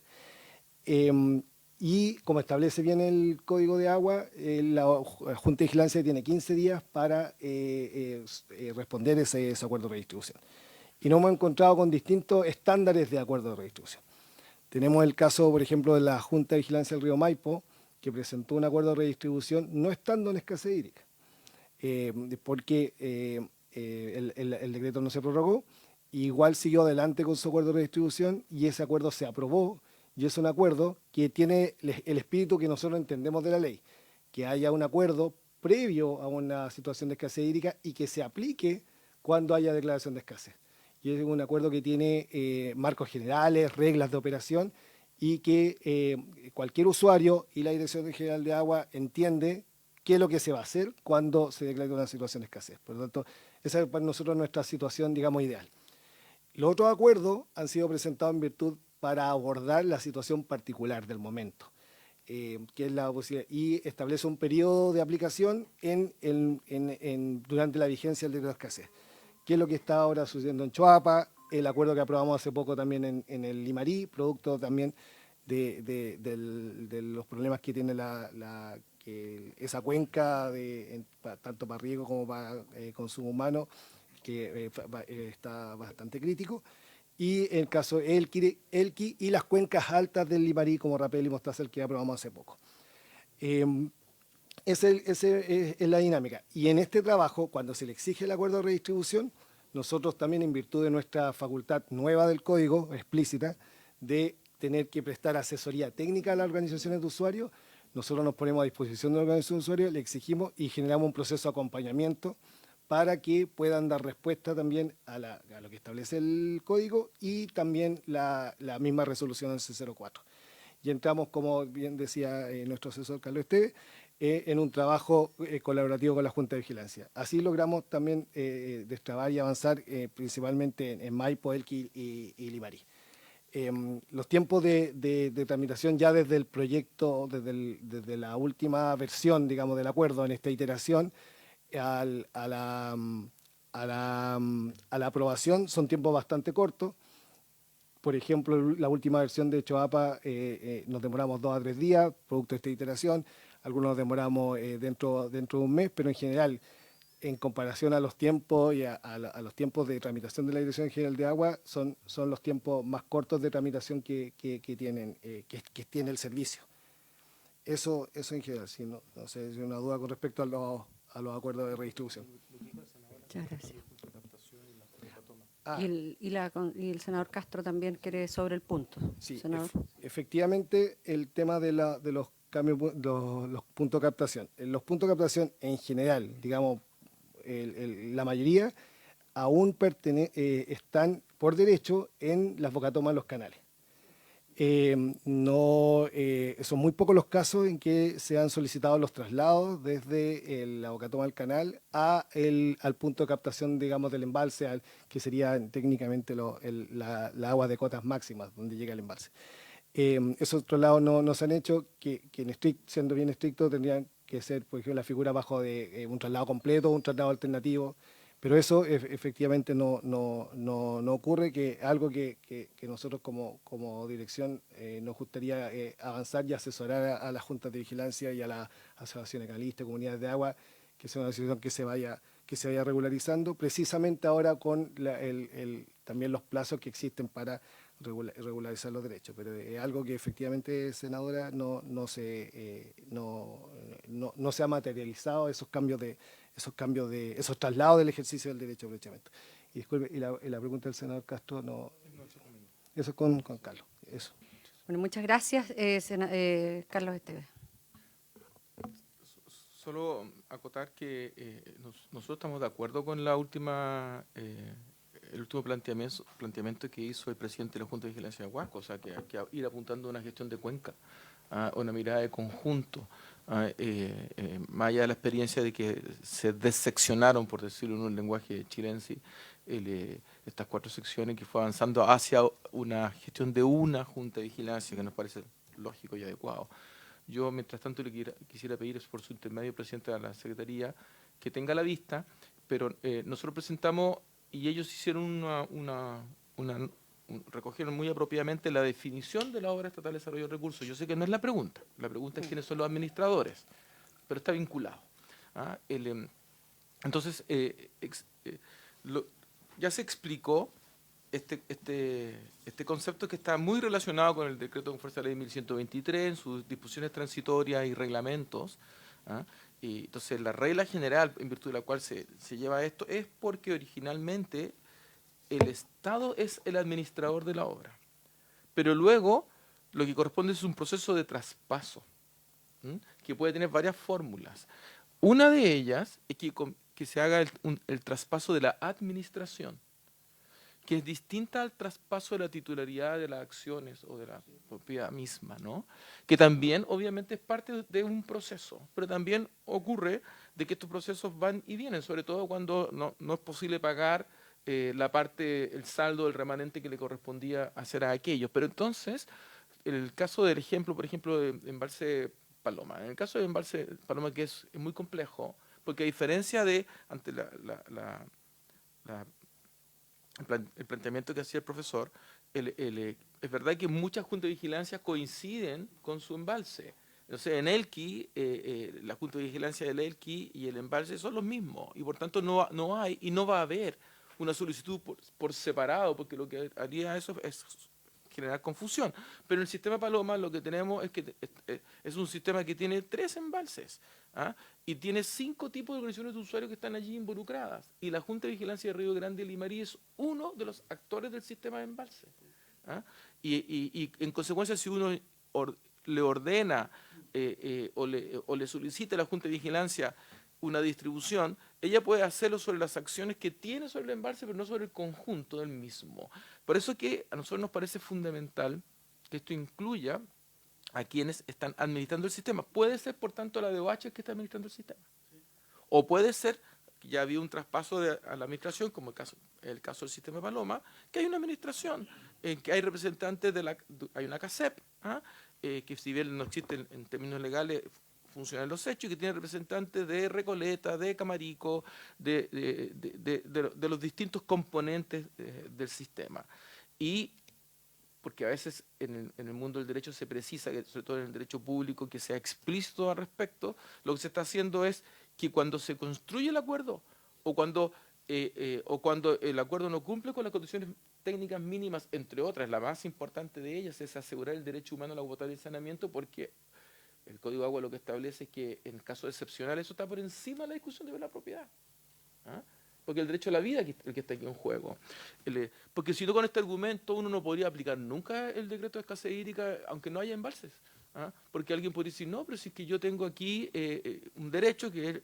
Y como establece bien el Código de Agua, la Junta de Vigilancia tiene 15 días para responder ese acuerdo de redistribución. Y nos hemos encontrado con distintos estándares de acuerdo de redistribución. Tenemos el caso, por ejemplo, de la Junta de Vigilancia del Río Maipo, que presentó un acuerdo de redistribución no estando en escasez hídrica, porque el decreto no se prorrogó, igual siguió adelante con su acuerdo de redistribución y ese acuerdo se aprobó. Y es un acuerdo que tiene el espíritu que nosotros entendemos de la ley, que haya un acuerdo previo a una situación de escasez hídrica y que se aplique cuando haya declaración de escasez. Y es un acuerdo que tiene marcos generales, reglas de operación y que cualquier usuario y la Dirección General de Agua entiende qué es lo que se va a hacer cuando se declare una situación de escasez. Por lo tanto, esa es para nosotros nuestra situación, digamos, ideal. Los otros acuerdos han sido presentados en virtud para abordar la situación particular del momento, que es la posibilidad, y establece un periodo de aplicación durante la vigencia del decreto de escasez, que es lo que está ahora sucediendo en Choapa, el acuerdo que aprobamos hace poco también en el Limarí, producto también de los problemas que tiene esa cuenca, tanto para riego como para consumo humano, que está bastante crítico. Y el caso Elqui y las cuencas altas del Limarí, como Rapel y Mostazal, que aprobamos hace poco. Esa es la dinámica. Y en este trabajo, cuando se le exige el acuerdo de redistribución, nosotros también, en virtud de nuestra facultad nueva del código, explícita, de tener que prestar asesoría técnica a las organizaciones de usuarios, nosotros nos ponemos a disposición de la organización de usuarios, le exigimos y generamos un proceso de acompañamiento para que puedan dar respuesta también a lo que establece el código y también la misma resolución del C04. Y entramos, como bien decía nuestro asesor Carlos Esteves, en un trabajo colaborativo con la Junta de Vigilancia. Así logramos también destrabar y avanzar principalmente en Maipo, Elqui y Limarí. Los tiempos de tramitación ya desde el proyecto, desde la última versión, digamos, del acuerdo en esta iteración, a la aprobación son tiempos bastante cortos. Por ejemplo, la última versión de Choapa nos demoramos 2 a 3 días, producto de esta iteración. Algunos nos demoramos dentro de un mes, pero en general, en comparación a los tiempos y a los tiempos de tramitación de la Dirección General de Agua, son los tiempos más cortos de tramitación que tiene el servicio. Eso en general, sí, no sé si hay una duda con respecto a los acuerdos de redistribución. Muchas gracias. Y el senador Castro también quiere sobre el punto. Sí, senador. Efectivamente, el tema de los cambios, los puntos de captación. Los puntos de captación en general, digamos, la mayoría aún están por derecho en las bocatomas de los canales. Son muy pocos los casos en que se han solicitado los traslados desde la bocatoma del canal al punto de captación, digamos, del embalse, que sería técnicamente la agua de cotas máximas, donde llega el embalse. Esos traslados no se han hecho, siendo bien estricto, tendrían que ser, por ejemplo, la figura bajo de un traslado completo, un traslado alternativo, pero eso efectivamente no ocurre, que algo que nosotros como dirección nos gustaría avanzar y asesorar a las juntas de vigilancia y a las asociaciones canalistas, comunidades de agua, que sea una situación que se vaya regularizando, precisamente ahora con también los plazos que existen para regularizar los derechos. Pero es algo que efectivamente, senadora, no se ha materializado esos traslados del ejercicio del derecho de aprovechamiento. Y disculpe, y la pregunta del senador Castro, eso es con Carlos. Eso. Bueno, muchas gracias, Carlos Esteves. Solo acotar que nosotros estamos de acuerdo con la última, el último planteamiento que hizo el presidente de la Junta de Vigilancia de Huasco, o sea, que hay que ir apuntando a una gestión de cuenca, a una mirada de conjunto, más allá de la experiencia de que se deseccionaron, por decirlo en un lenguaje chilense, estas 4 secciones, que fue avanzando hacia una gestión de una Junta de Vigilancia, que nos parece lógico y adecuado. Yo, mientras tanto, le quisiera pedir por su intermedio, presidente de la Secretaría, que tenga la vista, pero nosotros presentamos, y ellos hicieron recogieron muy apropiadamente la definición de la obra estatal de desarrollo de recursos. Yo sé que no es la pregunta es quiénes son los administradores, pero está vinculado. Entonces, ya se explicó este concepto, que está muy relacionado con el decreto con fuerza de ley 1123, en sus disposiciones transitorias y reglamentos. Y entonces, la regla general en virtud de la cual se lleva esto es porque originalmente el Estado es el administrador de la obra, pero luego lo que corresponde es un proceso de traspaso, que puede tener varias fórmulas. Una de ellas es que se haga el traspaso de la administración, que es distinta al traspaso de la titularidad de las acciones o de la propiedad misma, ¿no? Que también obviamente es parte de un proceso, pero también ocurre de que estos procesos van y vienen, sobre todo cuando no es posible pagar el saldo del remanente que le correspondía hacer a aquellos. Pero entonces, en el caso del ejemplo, por ejemplo, de Embalse Paloma, en el caso de Embalse Paloma, que es muy complejo, porque a diferencia de ante el planteamiento que hacía el profesor, es verdad que muchas juntas de vigilancia coinciden con su embalse. Entonces, en Elqui, la Junta de Vigilancia del Elqui y el embalse son los mismos, y por tanto no hay y no va a haber una solicitud por separado, porque lo que haría eso es generar confusión. Pero en el sistema Paloma lo que tenemos es que es un sistema que tiene 3 embalses, y tiene 5 tipos de organizaciones de usuarios que están allí involucradas. Y la Junta de Vigilancia de Río Grande y Limarí es uno de los actores del sistema de embalse. Y en consecuencia, si uno le ordena o le solicita a la Junta de Vigilancia una distribución, ella puede hacerlo sobre las acciones que tiene sobre el embalse, pero no sobre el conjunto del mismo. Por eso que a nosotros nos parece fundamental que esto incluya a quienes están administrando el sistema. Puede ser, por tanto, la DOH que está administrando el sistema. O puede ser, que ya había un traspaso a la administración, como el caso del sistema Paloma, que hay una administración en que hay representantes hay una CACEP, que si bien no existe en términos legales, funcionan los hechos, y que tiene representantes de Recoleta, de Camarico, de los distintos componentes del sistema. Y porque a veces en el mundo del derecho se precisa, sobre todo en el derecho público, que sea explícito al respecto, lo que se está haciendo es que cuando se construye el acuerdo o cuando el acuerdo no cumple con las condiciones técnicas mínimas, entre otras, la más importante de ellas es asegurar el derecho humano al agua potable y saneamiento, porque el Código de Agua lo que establece es que en casos excepcionales eso está por encima de la discusión de la propiedad. Porque el derecho a la vida es el que está aquí en juego. Porque si no, con este argumento uno no podría aplicar nunca el decreto de escasez hídrica, aunque no haya embalses. Porque alguien podría decir, no, pero si es que yo tengo aquí un derecho, que es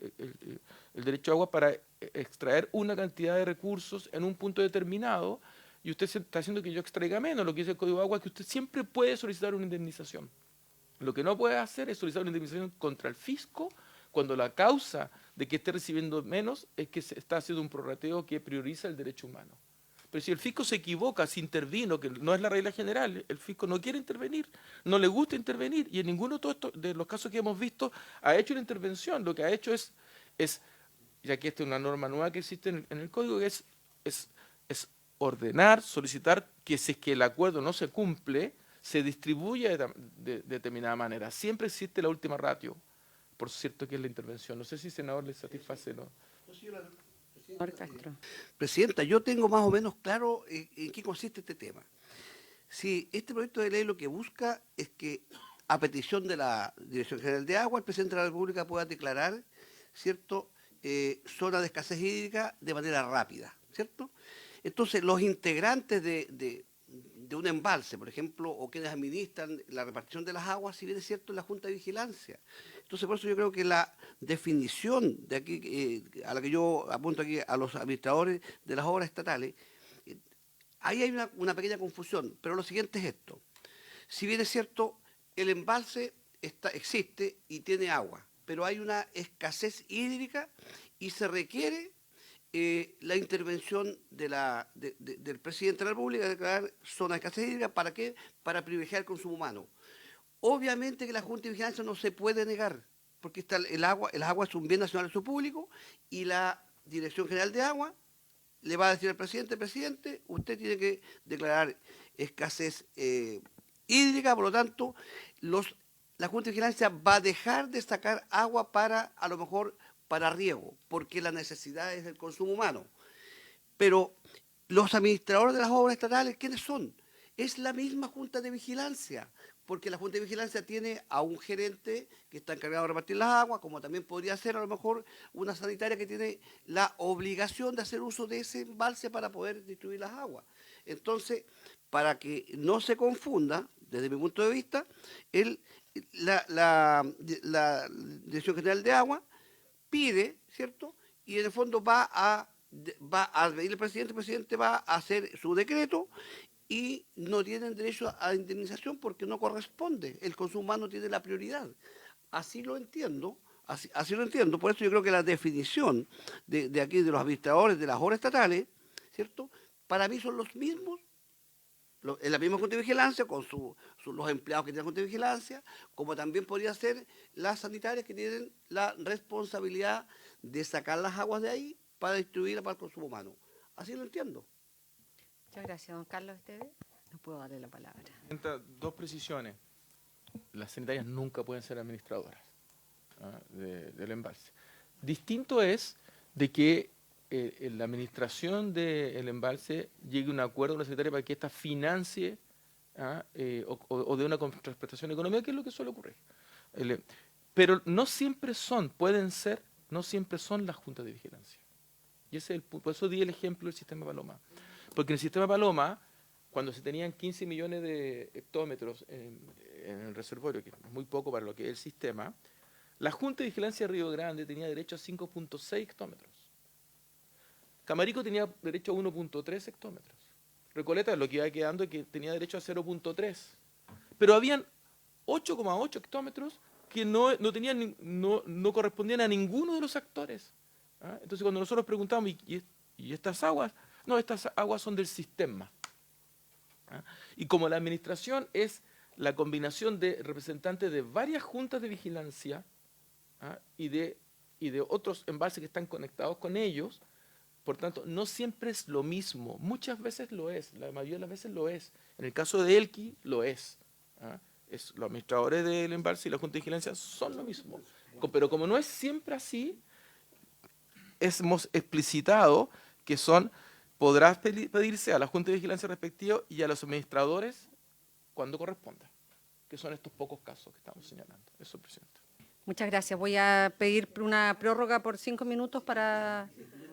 el derecho a agua para extraer una cantidad de recursos en un punto determinado, y usted está haciendo que yo extraiga menos. Lo que dice el Código de Agua es que usted siempre puede solicitar una indemnización. Lo que no puede hacer es solicitar una indemnización contra el fisco cuando la causa de que esté recibiendo menos es que se está haciendo un prorrateo que prioriza el derecho humano. Pero si el fisco se equivoca, si intervino, que no es la regla general, el fisco no quiere intervenir, no le gusta intervenir, y en ninguno de los casos que hemos visto ha hecho una intervención. Lo que ha hecho es ya que esta es una norma nueva que existe en el Código, es ordenar, solicitar que si es que el acuerdo no se cumple, se distribuye de determinada manera. Siempre existe la última ratio, por cierto, que es la intervención. No sé si, senador, le satisface o no. Señor Castro. Presidenta, yo tengo más o menos claro en qué consiste este tema. Si este proyecto de ley lo que busca es que, a petición de la Dirección General de Agua, el presidente de la República pueda declarar, ¿cierto?, zona de escasez hídrica de manera rápida, ¿cierto? Entonces, los integrantes de un embalse, por ejemplo, o quienes administran la repartición de las aguas, si bien es cierto, en la Junta de Vigilancia. Entonces, por eso yo creo que la definición de aquí, a la que yo apunto aquí a los administradores de las obras estatales, ahí hay una pequeña confusión, pero lo siguiente es esto. Si bien es cierto, el embalse existe y tiene agua, pero hay una escasez hídrica y se requiere la intervención del presidente de la República de declarar zona de escasez hídrica. ¿Para qué? Para privilegiar el consumo humano. Obviamente que la Junta de Vigilancia no se puede negar, porque el agua es un bien nacional de uso público, y la Dirección General de Agua le va a decir al presidente, usted tiene que declarar escasez hídrica, por lo tanto, la Junta de Vigilancia va a dejar de sacar agua a lo mejor para riego, porque la necesidad es el consumo humano. Pero los administradores de las obras estatales, ¿quiénes son? Es la misma Junta de Vigilancia, porque la Junta de Vigilancia tiene a un gerente que está encargado de repartir las aguas, como también podría ser a lo mejor una sanitaria que tiene la obligación de hacer uso de ese embalse para poder distribuir las aguas. Entonces, para que no se confunda, desde mi punto de vista, la Dirección General de Agua pide, ¿cierto? Y en el fondo va a pedirle al presidente, el presidente va a hacer su decreto y no tienen derecho a indemnización porque no corresponde. El consumo humano tiene la prioridad. Así lo entiendo, así lo entiendo. Por eso yo creo que la definición de aquí, de los administradores de las obras estatales, ¿cierto?, para mí son los mismos, en la misma Junta de Vigilancia, con los empleados que tienen la Junta de Vigilancia, como también podría ser las sanitarias que tienen la responsabilidad de sacar las aguas de ahí para distribuirlas para el consumo humano. Así lo entiendo. Muchas gracias, don Carlos Esteves. No puedo darle la palabra. Dos precisiones. Las sanitarias nunca pueden ser administradoras del embalse. Distinto es de que en la administración del embalse llegue a un acuerdo con la secretaria para que ésta financie o de una contraprestación económica, que es lo que suele ocurrir. Pero no siempre no siempre son las juntas de vigilancia. Y ese es el punto. Por eso di el ejemplo del sistema Paloma. Porque en el sistema Paloma, cuando se tenían 15 millones de hectómetros en el reservorio, que es muy poco para lo que es el sistema, la Junta de Vigilancia de Río Grande tenía derecho a 5.6 hectómetros. Camarico tenía derecho a 1.3 hectómetros. Recoleta, lo que iba quedando, es que tenía derecho a 0.3. Pero habían 8,8 hectómetros que no correspondían a ninguno de los actores. Entonces, cuando nosotros preguntamos, ¿y estas aguas? No, estas aguas son del sistema. ¿ah? Y como la administración es la combinación de representantes de varias juntas de vigilancia, ¿ah? y de otros embalses que están conectados con ellos, por tanto, no siempre es lo mismo. Muchas veces lo es, la mayoría de las veces lo es. En el caso de Elqui, lo es. ¿Ah? Los administradores del embalse y la Junta de Vigilancia son lo mismo. Pero como no es siempre así, hemos explicitado que podrá pedirse a la Junta de Vigilancia respectiva y a los administradores cuando corresponda, que son estos pocos casos que estamos señalando. Eso, presidente. Muchas gracias. Voy a pedir una prórroga por 5 minutos para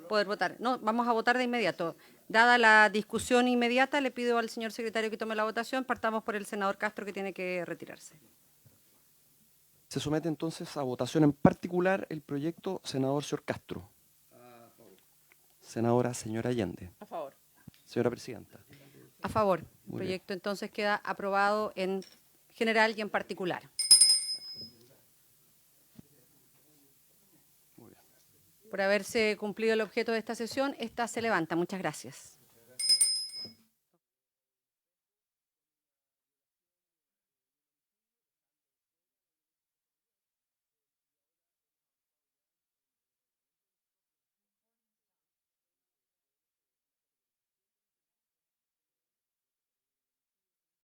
poder votar. No, vamos a votar de inmediato. Dada la discusión inmediata, le pido al señor secretario que tome la votación. Partamos por el senador Castro, que tiene que retirarse. Se somete entonces a votación en particular el proyecto senador señor Castro. Senadora señora Allende. A favor. Señora presidenta. A favor. El Muy proyecto entonces queda aprobado en general y en particular. Por haberse cumplido el objeto de esta sesión, esta se levanta. Muchas gracias.